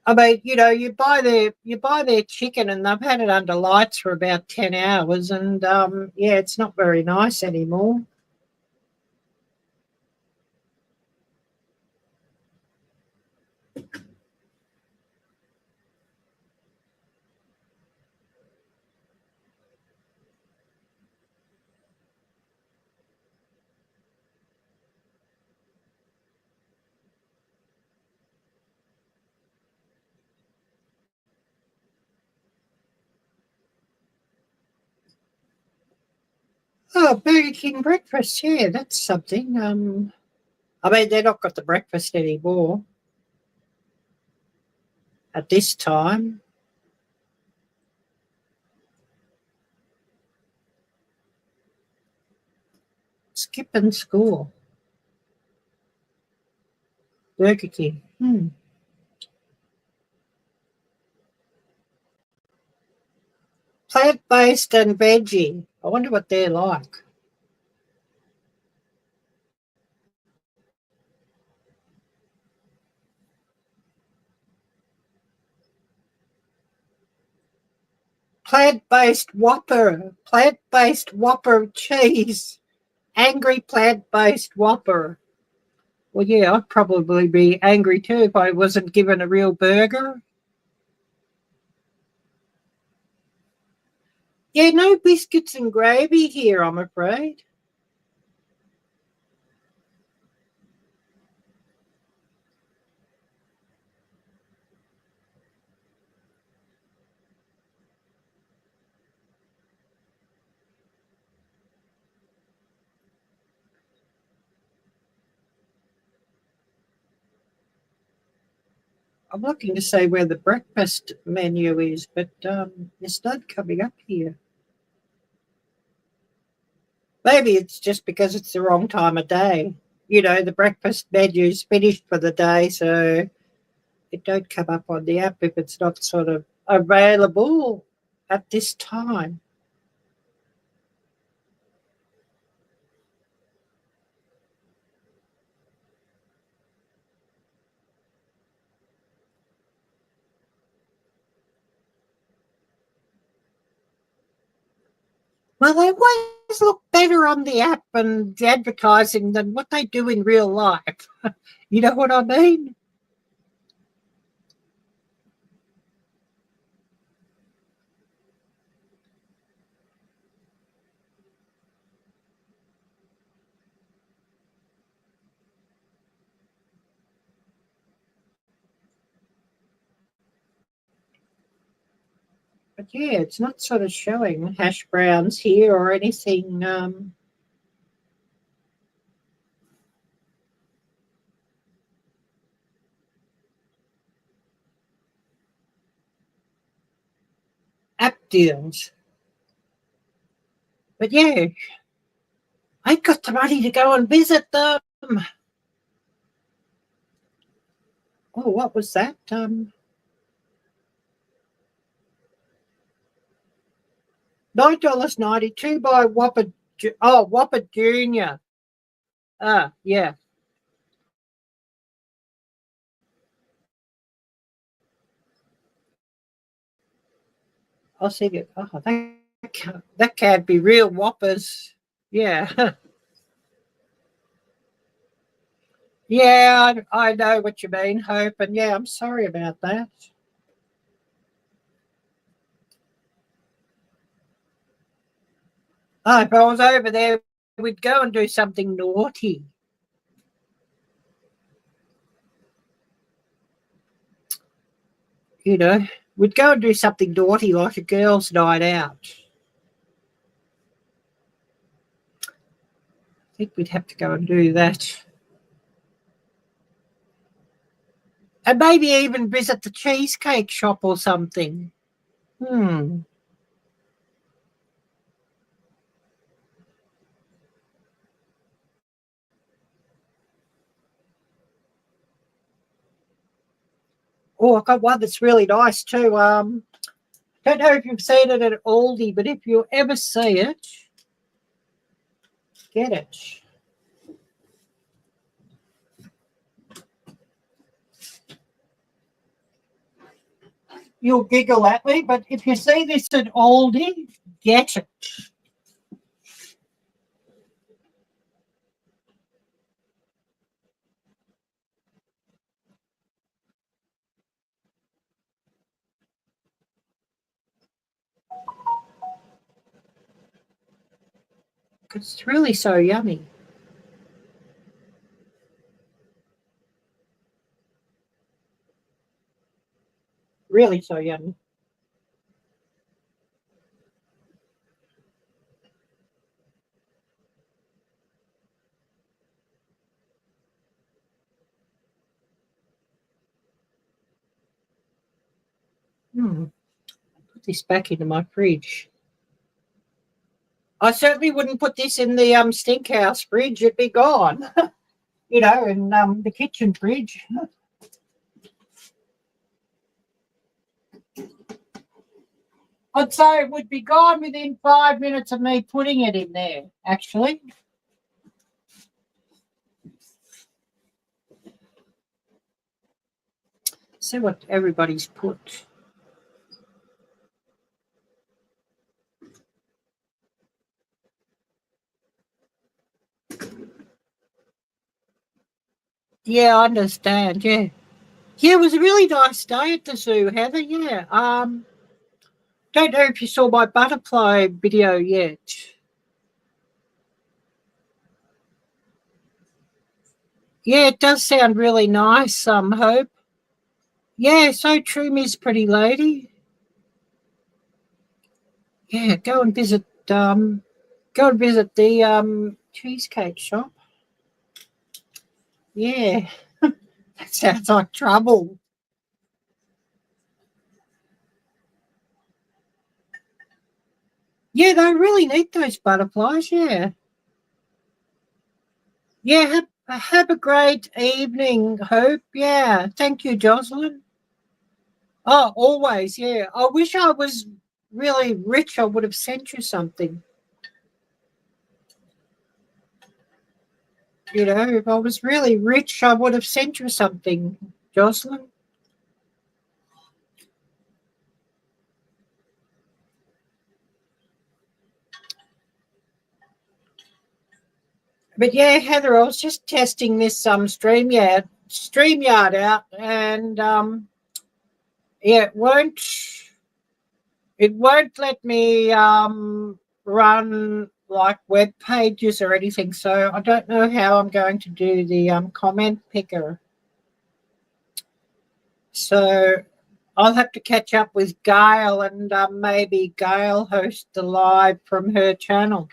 S1: I mean, you know, you buy their chicken, and they've had it under lights for about 10 hours, and yeah, it's not very nice anymore. Oh, Burger King breakfast, yeah, that's something. I mean, they're not got the breakfast anymore at this time. Skip and school. Burger King. Plant-based and veggie. I wonder what they're like. Plant-based Whopper. Plant-based Whopper cheese. Angry plant-based Whopper. Well, yeah, I'd probably be angry too if I wasn't given a real burger. Yeah, no biscuits and gravy here, I'm afraid. I'm looking to see where the breakfast menu is, but it's not coming up here. Maybe it's just because it's the wrong time of day. You know, the breakfast menu's finished for the day, so it don't come up on the app if it's not sort of available at this time. Well, they always look better on the app and the advertising than what they do in real life. You know what I mean? But yeah, it's not sort of showing hash browns here or anything. App deals. But yeah, I got the money to go and visit them. Oh, what was that? $9.92 by Whopper. Oh, Whopper Junior. Yeah. I'll see it. Oh, that can't be real Whoppers. Yeah. Yeah, I know what you mean, Hope. And yeah, I'm sorry about that. Oh, if I was over there, we'd go and do something naughty. You know, we'd go and do something naughty like a girls' night out. I think we'd have to go and do that. And maybe even visit the cheesecake shop or something. Oh, I've got one that's really nice too. Don't know if you've seen it at Aldi, but if you ever see it, get it. You'll giggle at me, but if you see this at Aldi, get it. It's really so yummy. Really so yummy. Put this back into my fridge. I certainly wouldn't put this in the stink house fridge. It'd be gone. You know, in the kitchen fridge. I'd say it would be gone within 5 minutes of me putting it in there, actually. See what everybody's put. Yeah, I understand, yeah. Yeah, it was a really nice day at the zoo, Heather, yeah. Don't know if you saw my butterfly video yet. Yeah, it does sound really nice, Hope. Yeah, so true, Miss Pretty Lady. Yeah, go and visit the cheesecake shop. Yeah. That sounds like trouble. Yeah, they really need those butterflies, yeah. Yeah, have a great evening, Hope. Yeah, thank you, Joslyn. Oh, always, yeah. I wish I was really rich. I would have sent you something. You know, if I was really rich, I would have sent you something, Joslyn. But yeah, Heather, I was just testing this StreamYard out, and yeah, it won't let me run like web pages or anything. So I don't know how I'm going to do the comment picker. So I'll have to catch up with Gail and maybe Gail host the live from her channel.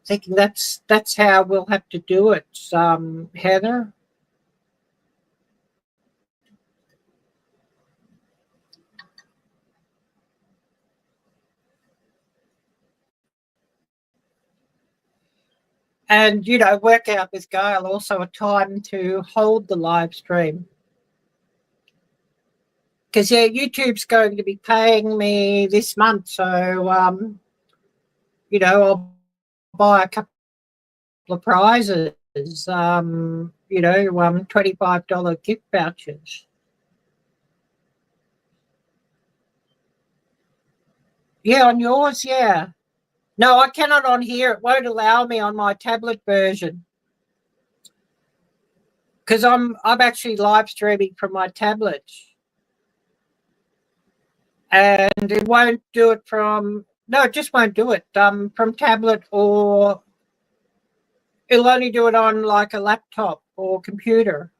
S1: Thinking that's how we'll have to do it, Heather. And, you know, work out with Gail also a time to hold the live stream. Because, yeah, YouTube's going to be paying me this month. So, you know, I'll buy a couple of prizes, you know, $25 gift vouchers. Yeah, on yours, yeah. No, I cannot on here. It won't allow me on my tablet version. Because I'm actually live streaming from my tablet. And it won't do it from, no, it just won't do it from tablet, or it'll only do it on like a laptop or computer.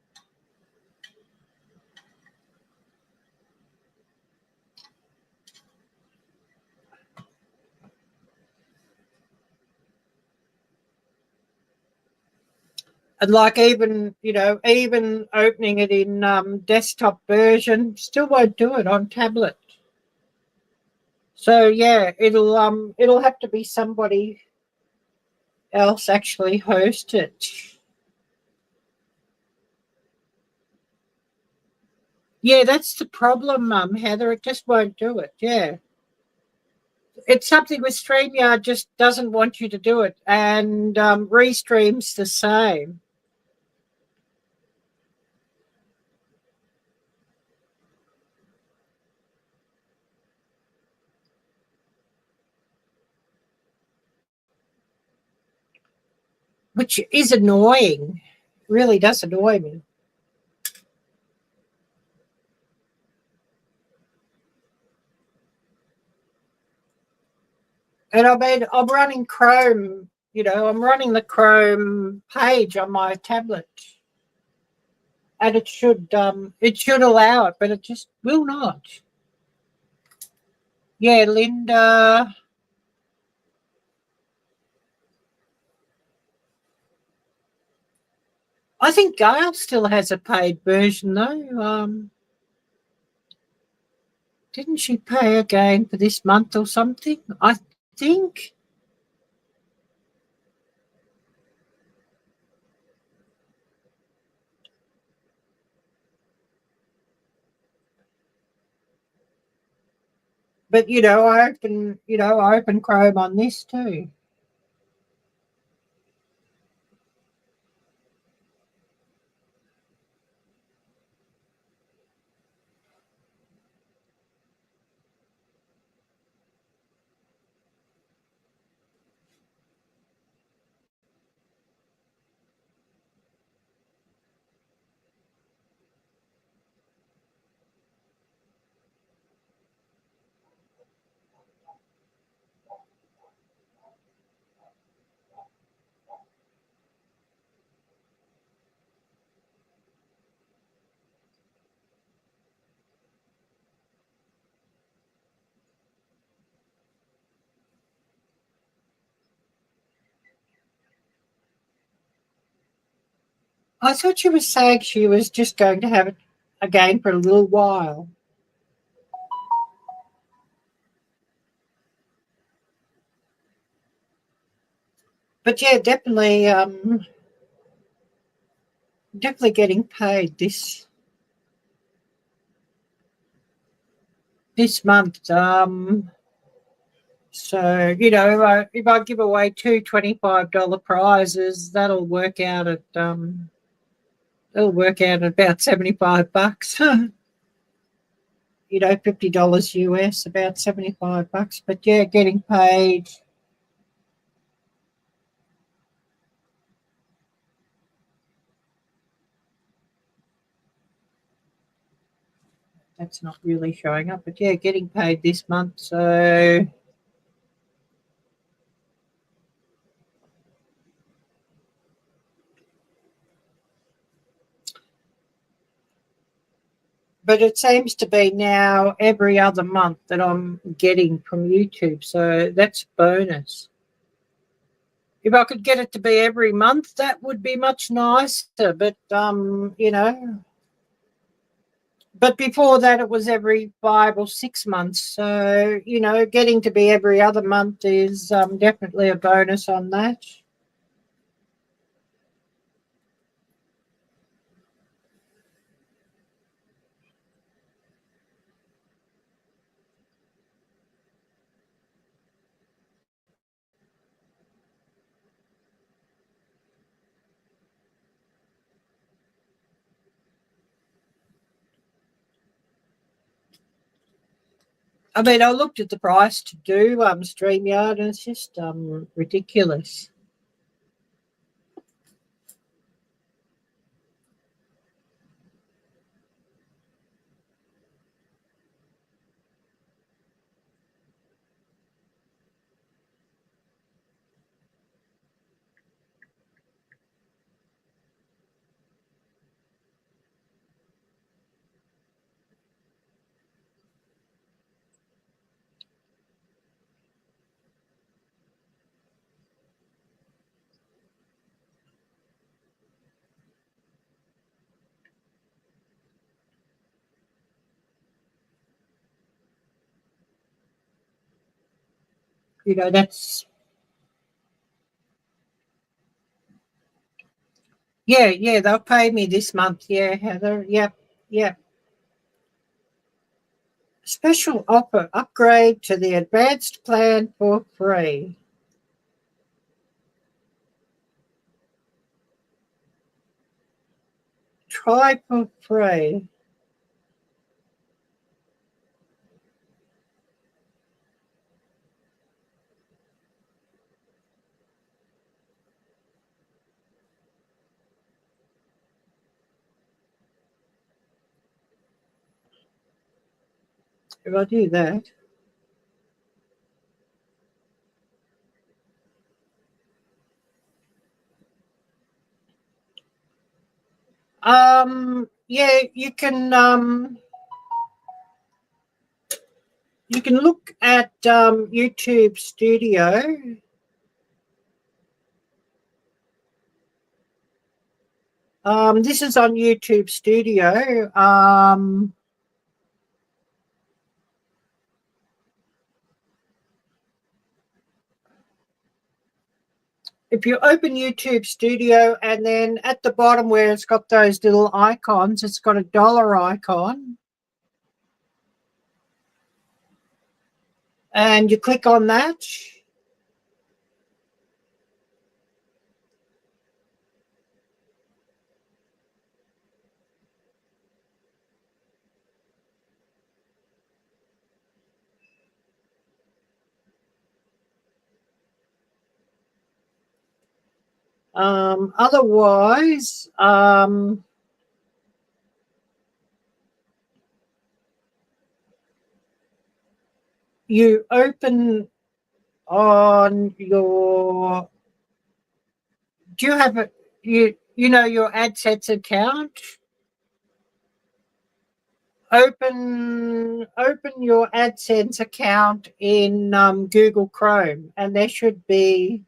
S1: And like even, you know, even opening it in desktop version, still won't do it on tablet. So yeah, it'll have to be somebody else actually host it. Yeah, that's the problem, Heather. It just won't do it. Yeah. It's something with StreamYard just doesn't want you to do it. And Restream's the same. Which is annoying. Really does annoy me. And I mean, I'm running Chrome, you know, I'm running the Chrome page on my tablet. And it should allow it, but it just will not. Yeah, Lynda. I think Gail still has a paid version though. Didn't she pay again for this month or something? I think. But you know, I open Chrome on this too. I thought she was saying she was just going to have it again for a little while. But yeah, definitely getting paid this month. So, you know, if I give away two $25 prizes, that'll work out at about $75. You know, $50 US, about $75. But yeah, getting paid. That's not really showing up, but yeah, getting paid this month. So but it seems to be now every other month that I'm getting from YouTube, so that's a bonus. If I could get it to be every month, that would be much nicer, but you know, but before that it was every 5 or 6 months, so you know, getting to be every other month is definitely a bonus on that. I mean, I looked at the price to do StreamYard, and it's just ridiculous. You know, that's yeah, they'll pay me this month. Yeah, Heather. Yep. Special offer, upgrade to the advanced plan for free. Try for free. If I do that, yeah, you can look at YouTube Studio. This is on YouTube Studio. If you open YouTube Studio, and then at the bottom where it's got those little icons, it's got a dollar icon. And you click on that. Otherwise, you open on your, do you have a, you know, your AdSense account? Open your AdSense account in Google Chrome, and there should be,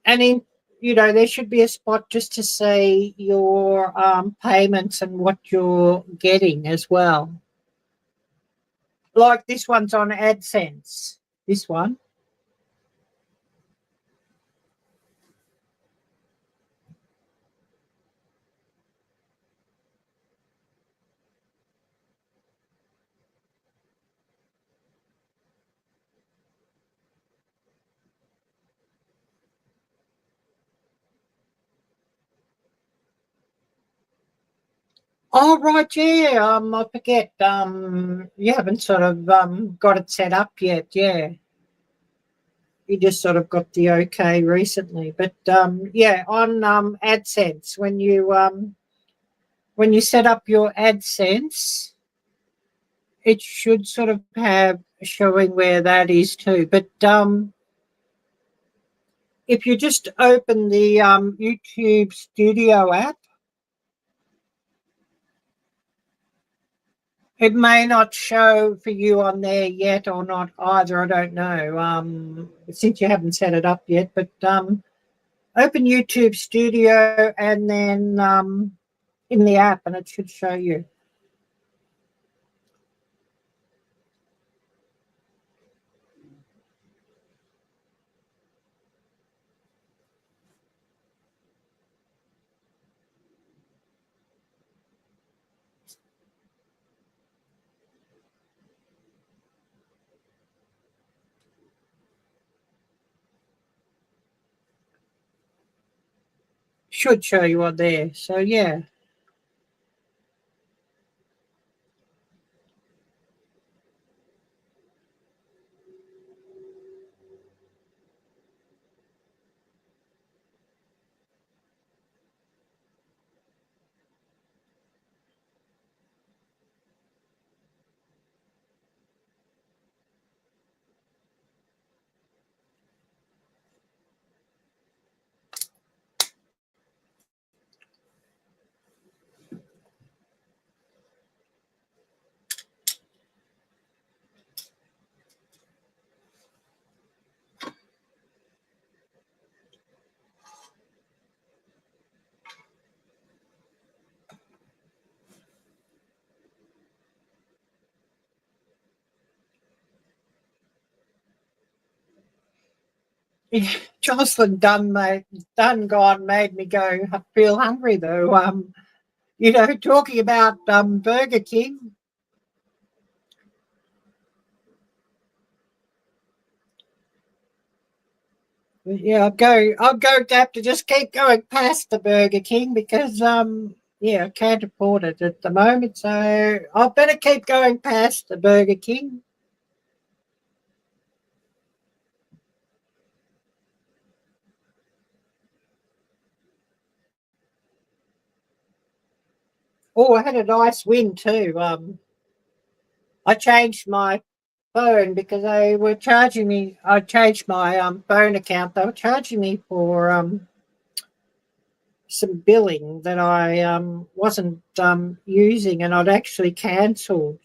S1: and in, you know, there should be a spot just to say your payments and what you're getting as well. Like this one's on AdSense, this one. Oh, right, yeah. I forget. You haven't sort of got it set up yet, yeah. You just sort of got the okay recently. But yeah, on AdSense, when you set up your AdSense, it should sort of have showing where that is too. But if you just open the YouTube Studio app, It may not show for you on there yet or not either. I don't know. Since you haven't set it up yet, but open YouTube Studio and then in the app, and it should show you. Should show you on there. So yeah. Joslyn done gone made me go feel hungry though. Talking about Burger King. Yeah, I'll go have to just keep going past the Burger King because I can't afford it at the moment. So I better keep going past the Burger King. Oh, I had a nice win too. I changed my phone because they were charging me. I changed my phone account. They were charging me for some billing that I wasn't using, and I'd actually cancelled.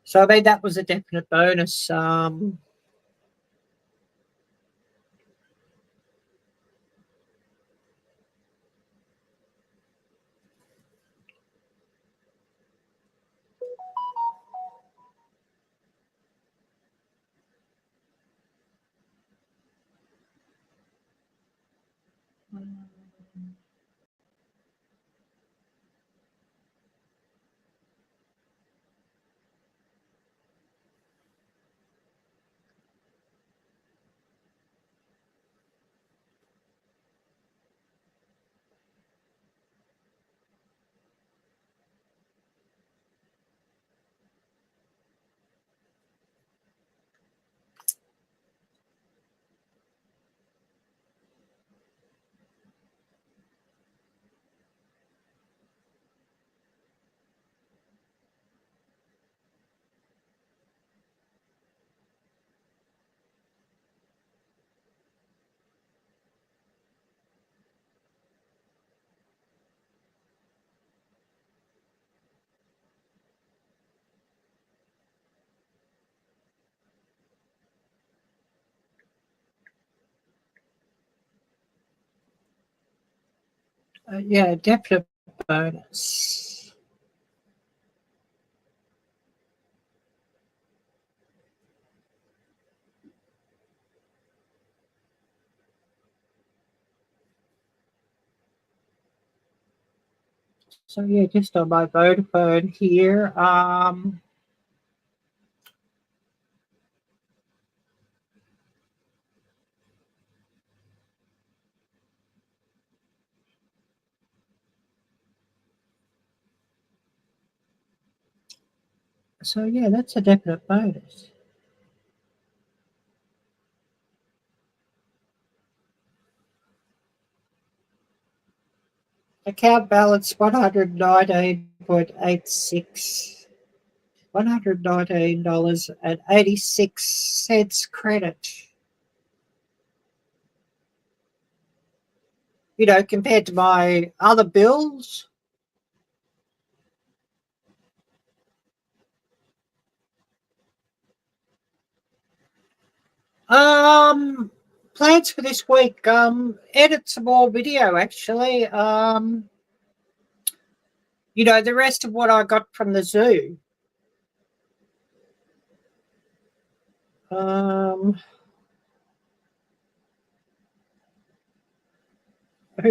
S1: So I mean that was a definite bonus. Yeah, definite bonus. So yeah, just on my Vodafone here. So yeah, that's a definite bonus. Account balance 119.86. $119.86 credit. you know, compared to my other bills. Plans for this week, edit some more video actually. You know, the rest of what I got from the zoo. Oh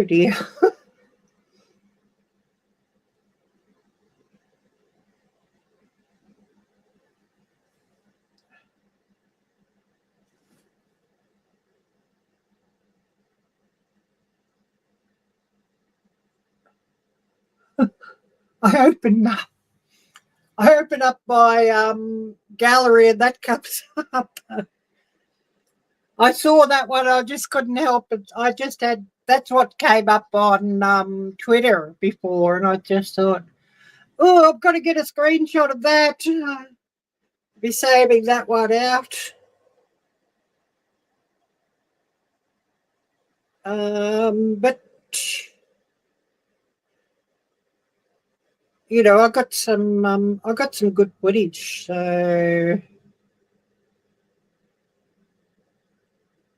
S1: dear. I open up my gallery and that comes up. I saw that one. I just couldn't help it. That's what came up on Twitter before, and I just thought, oh, I've got to get a screenshot of that. Be saving that one out. But you know, I got some good footage. So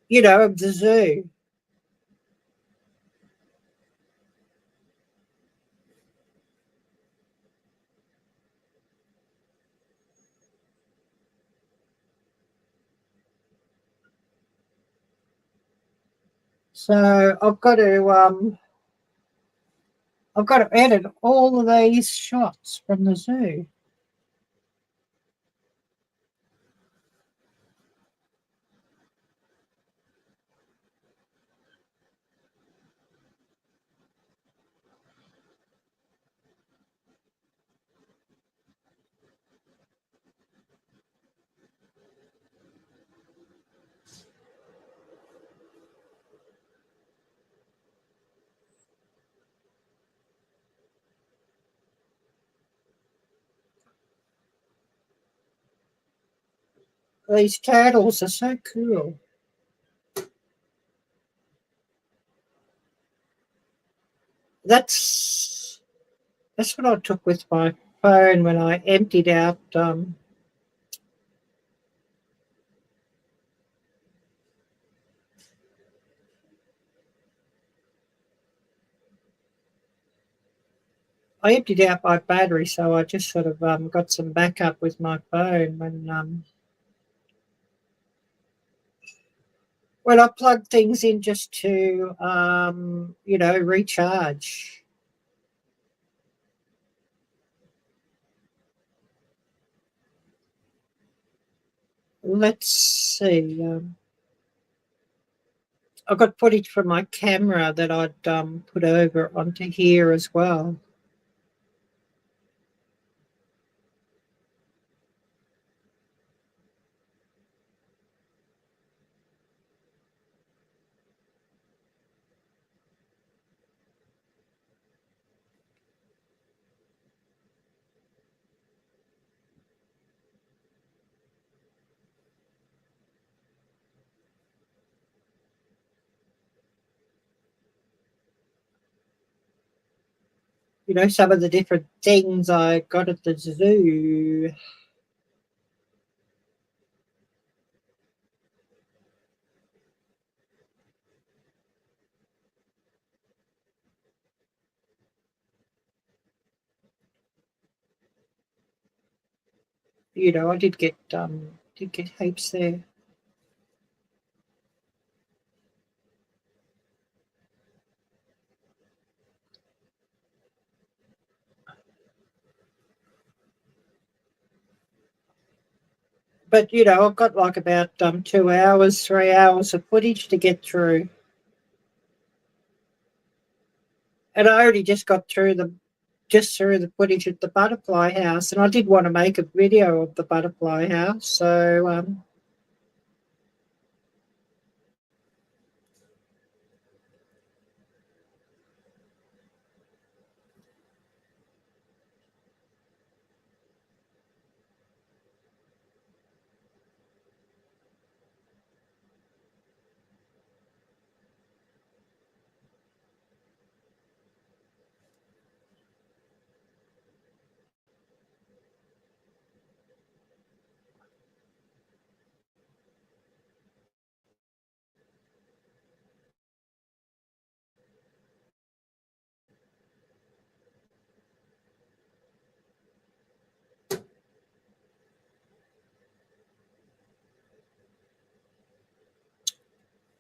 S1: you know, of the zoo. So I've got to edit all of these shots from the zoo. These turtles are so cool. That's what I took with my phone when I emptied out. I emptied out my battery, so I just sort of got some backup with my phone when I plug things in just to you know, recharge. Let's see. I got footage from my camera that I'd put over onto here as well. You know, some of the different things I got at the zoo. You know, I did get heaps there. But you know, I've got like about 2 hours, 3 hours of footage to get through, and I already just got through the footage at the butterfly house, and I did want to make a video of the butterfly house, so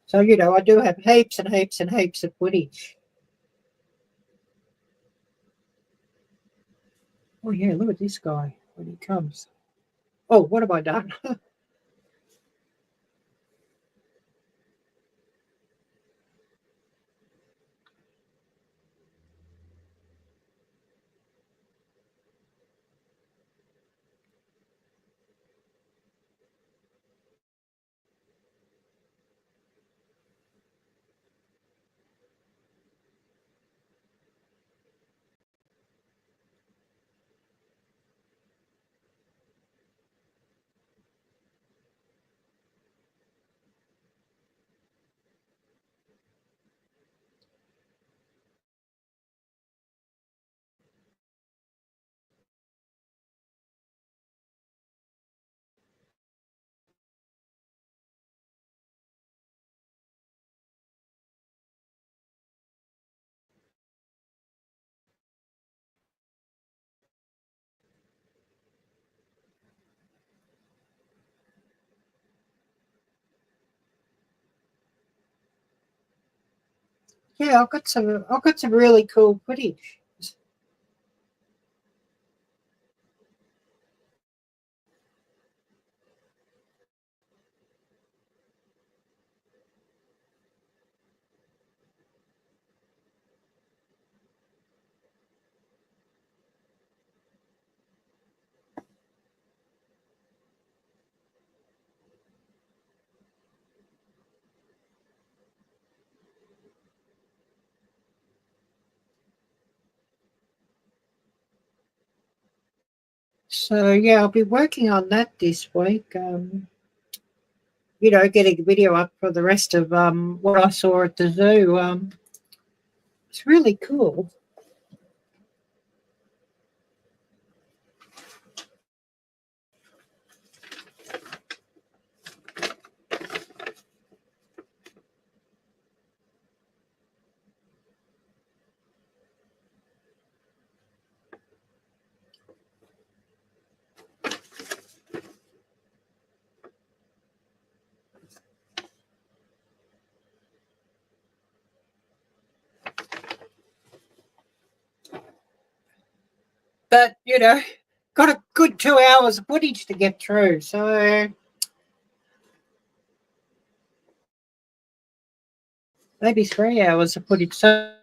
S1: So, you know, I do have heaps and heaps and heaps of footage. Oh, yeah, look at this guy when he comes. Oh, what have I done? Yeah, I've got some really cool footage. So yeah, I'll be working on that this week. You know, getting a video up for the rest of what I saw at the zoo. It's really cool. But, you know, got a good 2 hours of footage to get through. So maybe 3 hours of footage. So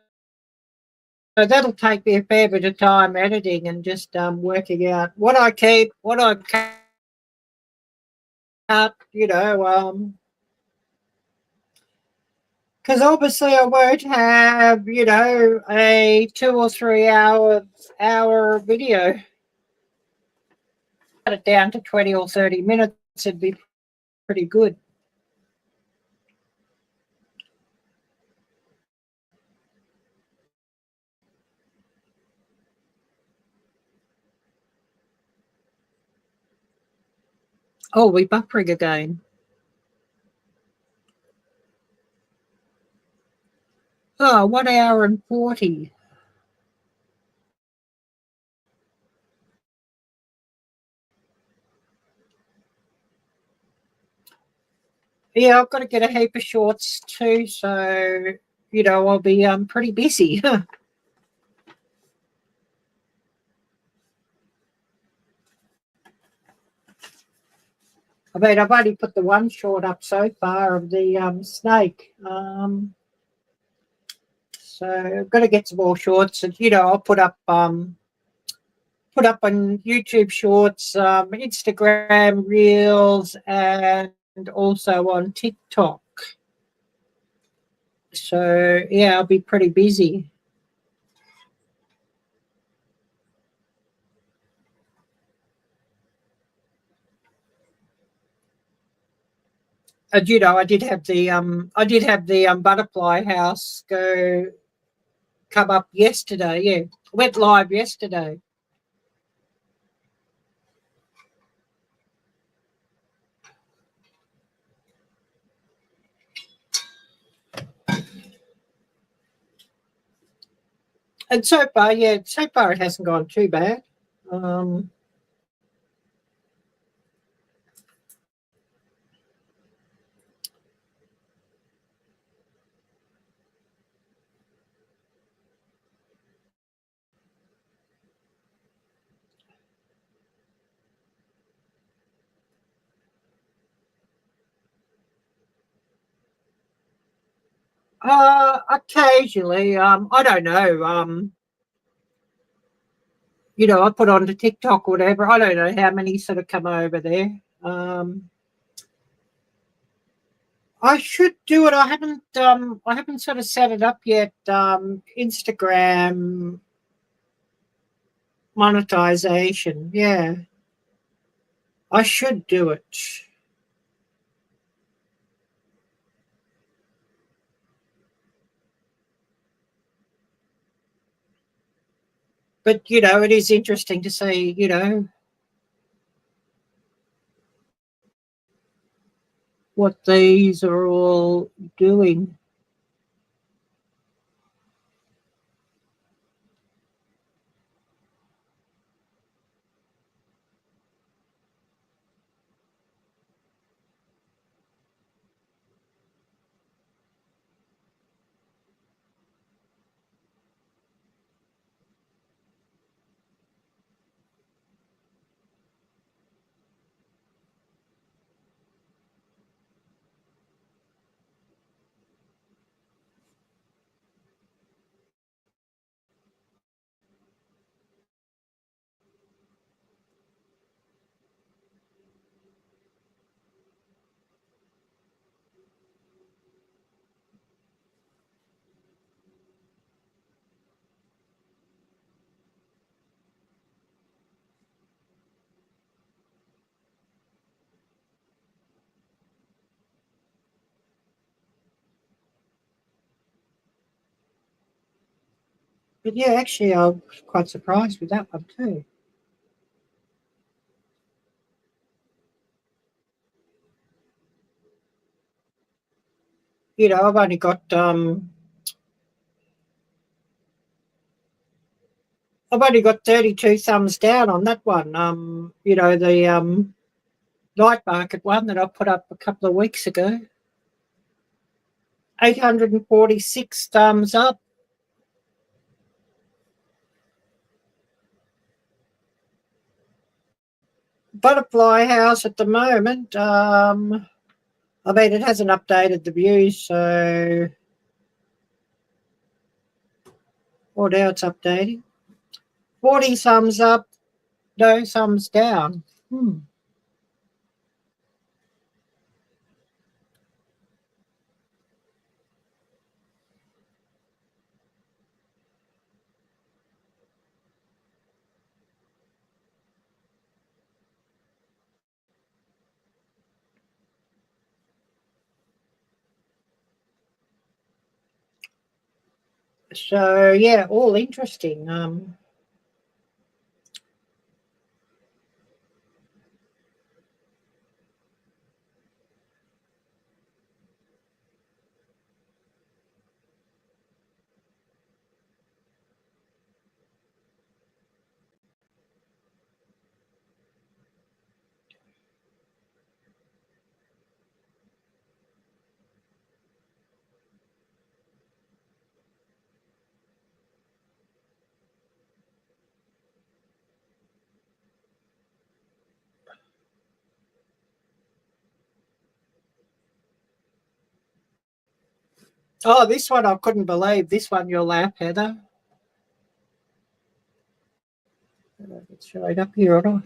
S1: that'll take me a fair bit of time editing and just working out what I keep, what I cut, you know, because obviously I won't have, you know, a 2 or 3 hour video. Cut it down to 20 or 30 minutes, it'd be pretty good. Oh, we buffering again. Oh, 1 hour and 40. Yeah, I've got to get a heap of shorts too, so you know I'll be pretty busy. I mean, I've only put the one short up so far of the snake, so I've got to get some more shorts, and you know I'll put up on YouTube Shorts, Instagram Reels, and also on TikTok. So yeah, I'll be pretty busy. And you know, I did have the butterfly house come up yesterday. Yeah, went live yesterday. And so far, yeah, so far it hasn't gone too bad. Occasionally, I don't know. I put onto TikTok or whatever. I don't know how many sort of come over there. I should do it. I haven't sort of set it up yet. Instagram monetization. Yeah. I should do it. But, it is interesting to see, what these are all doing. But yeah, actually, I was quite surprised with that one too. I've only got 32 thumbs down on that one. The night market one that I put up a couple of weeks ago. 846 thumbs up. Butterfly house at the moment. It hasn't updated the views, so now it's updating. 40 thumbs up, no thumbs down. So yeah, all interesting. Oh, this one I couldn't believe. This one, your lap, Heather. It's showing up here or not.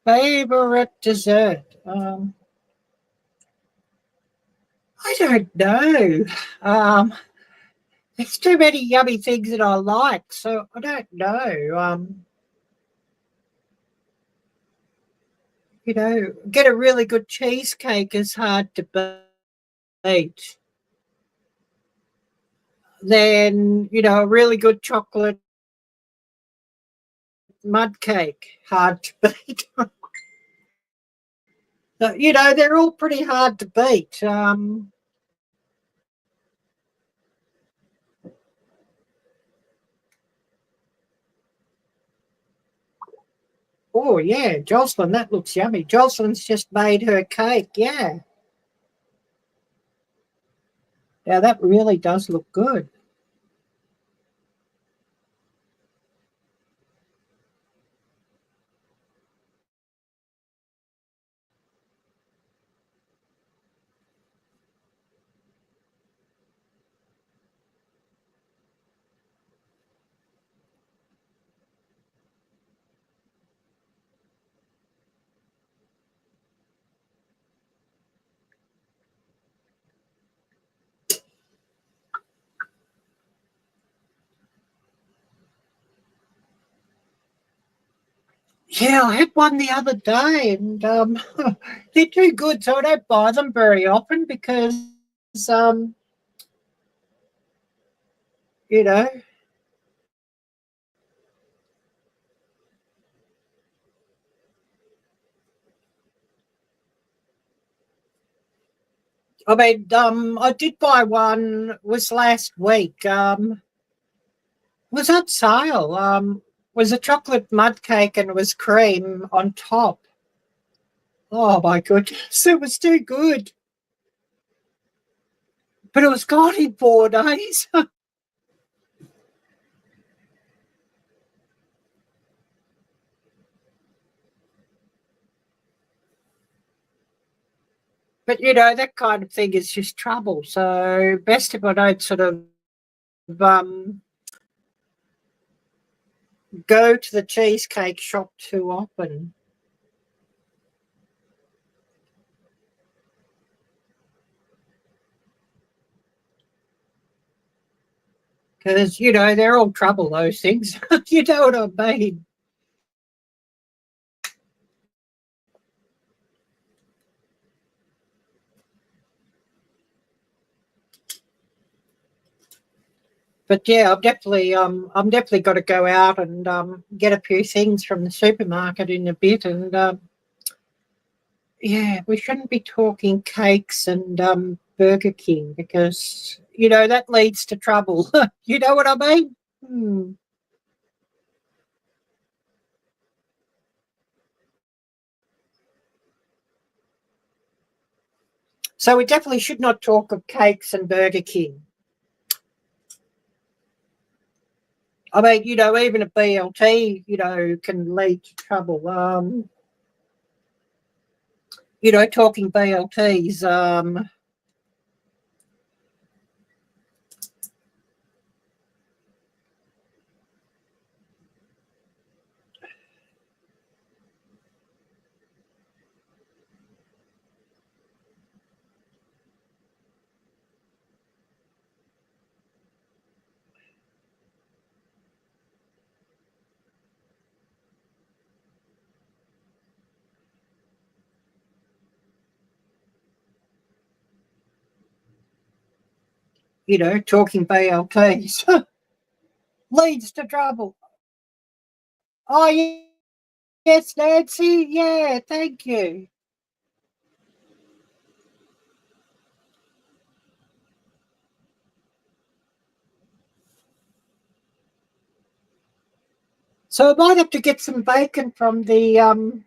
S1: Favorite dessert. I don't know. There's too many yummy things that I like, so I don't know. Get a really good cheesecake is hard to beat. Then, a really good chocolate mud cake, hard to beat. They're all pretty hard to beat. Oh, yeah, Joslyn, that looks yummy. Joslyn's just made her cake, yeah. Yeah, that really does look good. Yeah, I had one the other day, and they're too good, so I don't buy them very often because, um, you know, I did buy one, was last week. Was on sale. Was a chocolate mud cake and it was cream on top. Oh my goodness, it was too good. But it was gone in 4 days. But that kind of thing is just trouble. So best if I don't sort of um, go to the cheesecake shop too often. Because, they're all trouble, those things. You know what I mean? But yeah, I'm definitely got to go out and get a few things from the supermarket in a bit. And yeah, we shouldn't be talking cakes and Burger King because that leads to trouble. You know what I mean? So we definitely should not talk of cakes and Burger King. I mean, even a BLT, can lead to trouble. Talking BLTs, talking BLTs leads to trouble. Oh, yes, Nancy. Yeah, thank you. So I might have to get some bacon from the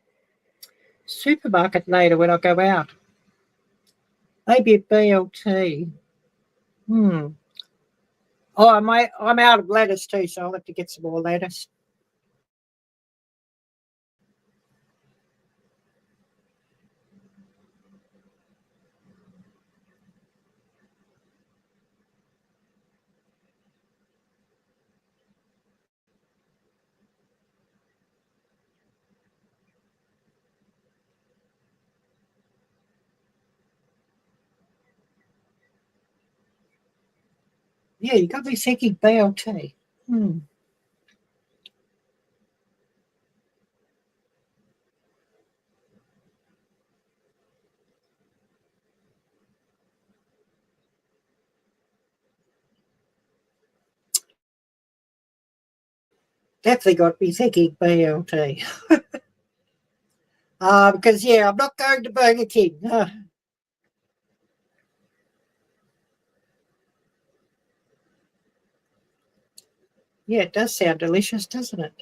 S1: supermarket later when I go out. Maybe a BLT. Hmm. Oh, I'm out of lettuce too, so I'll have to get some more lettuce. Yeah, you got me thinking BLT. Definitely got me thinking BLT. Because, yeah, I'm not going to Burger King. Yeah, it does sound delicious, doesn't it?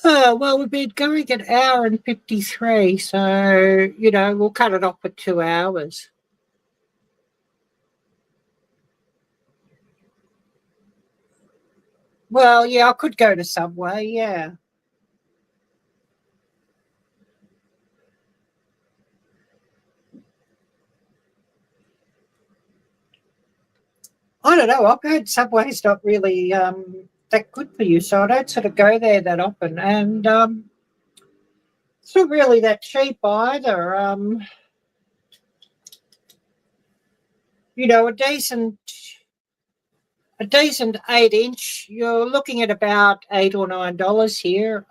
S1: Well, we've been going an hour and 53, so, we'll cut it off at 2 hours. Well, yeah, I could go to Subway, yeah. I don't know. I've heard Subway's not really that good for you, so I don't sort of go there that often. And it's not really that cheap either. A decent 8-inch, you're looking at about $8 or $9 here.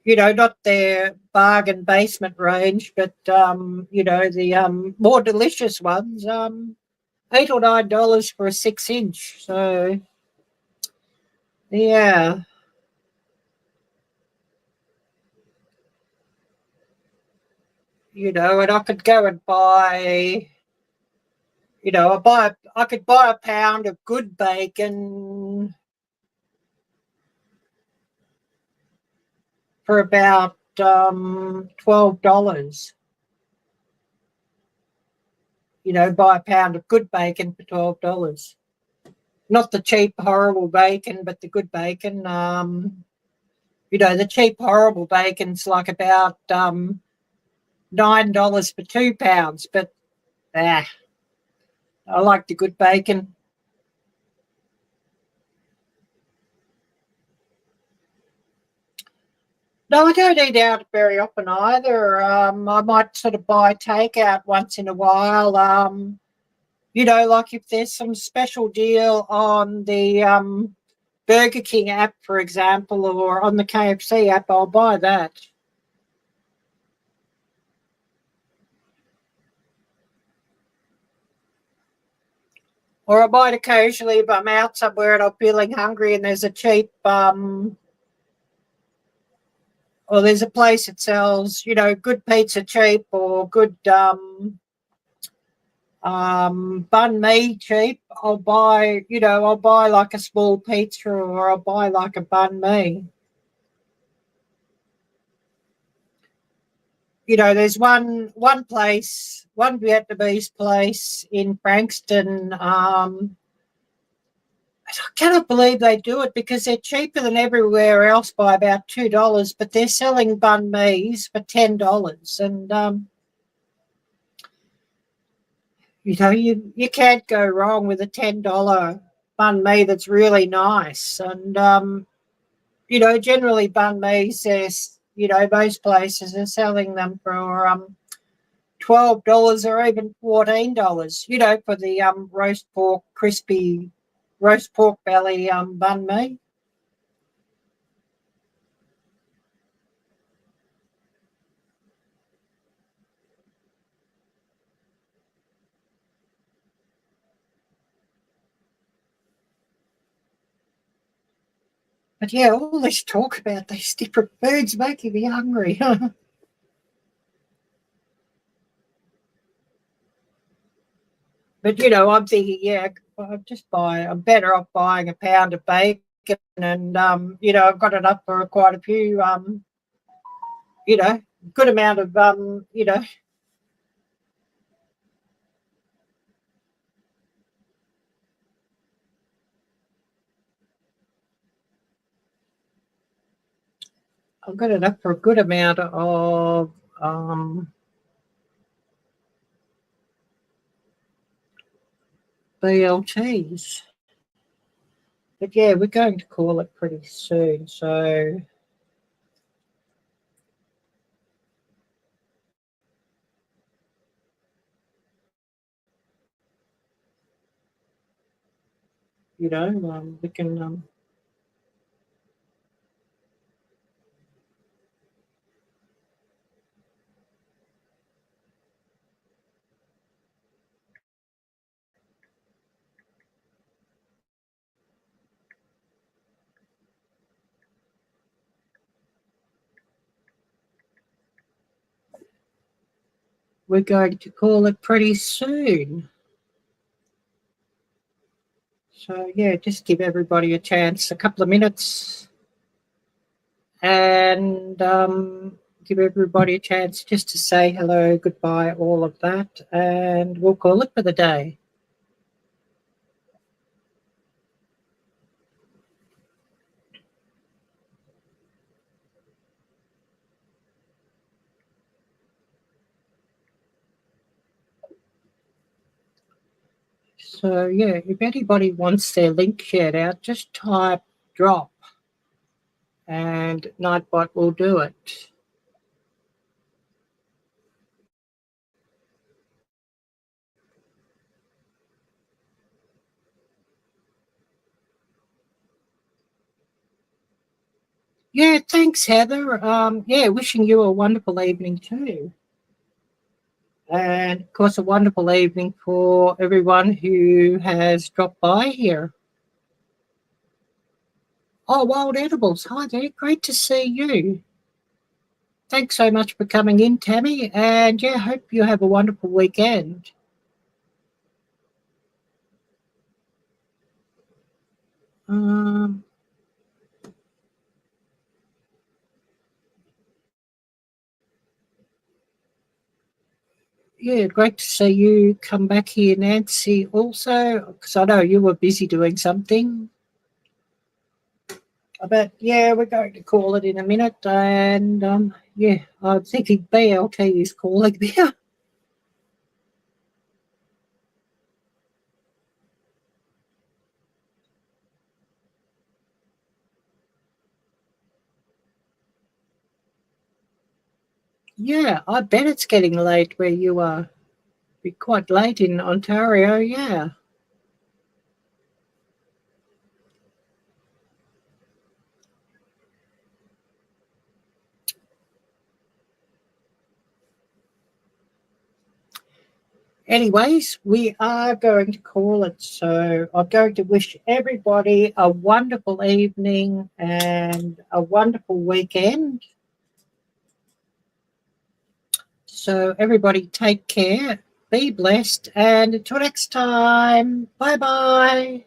S1: Not their bargain basement range, but the more delicious ones, $8 or $9 for a 6-inch. So yeah, and I could go and buy, I could buy a pound of good bacon for about $12. Buy a pound of good bacon for $12. Not the cheap, horrible bacon, but the good bacon. The cheap, horrible bacon's like about $9 for 2 pounds, but I like the good bacon. No, I don't eat out very often either. I might sort of buy takeout once in a while. Like if there's some special deal on the Burger King app, for example, or on the KFC app, I'll buy that. Or I might occasionally, if I'm out somewhere and I'm feeling hungry and there's a cheap, or there's a place that sells, good pizza cheap or good banh mi cheap, I'll buy like a small pizza or I'll buy like a banh mi. There's one place, one Vietnamese place in Frankston. I cannot believe they do it because they're cheaper than everywhere else by about $2, but they're selling banh mi's for $10. And you can't go wrong with a $10 banh mi that's really nice. And generally banh mi's, most places are selling them for $12 or even $14, for the roast pork, crispy roast pork belly banh mi. But yeah, all this talk about these different foods making me hungry. But I'm thinking, yeah, I'm better off buying a pound of bacon, and I've got enough for quite a few, good amount of I've got enough for a good amount of BLTs. But yeah, we're going to call it pretty soon. So we can we're going to call it pretty soon. So yeah, just give everybody a chance, a couple of minutes, and give everybody a chance just to say hello, goodbye, all of that, and we'll call it for the day. So yeah, if anybody wants their link shared out, just type drop and Nightbot will do it. Yeah, thanks, Heather. Yeah, wishing you a wonderful evening too. And of course, a wonderful evening for everyone who has dropped by here. Oh, Wild Edibles. Hi there. Great to see you. Thanks so much for coming in, Tammy. And yeah, hope you have a wonderful weekend. Yeah, great to see you come back here, Nancy, also, because I know you were busy doing something. But yeah, we're going to call it in a minute. And yeah, I'm thinking BLT is calling there. Yeah, I bet it's getting late where you are. Be quite late in Ontario, yeah. Anyways, we are going to call it. So I'm going to wish everybody a wonderful evening and a wonderful weekend. So everybody take care, be blessed, and until next time, bye-bye.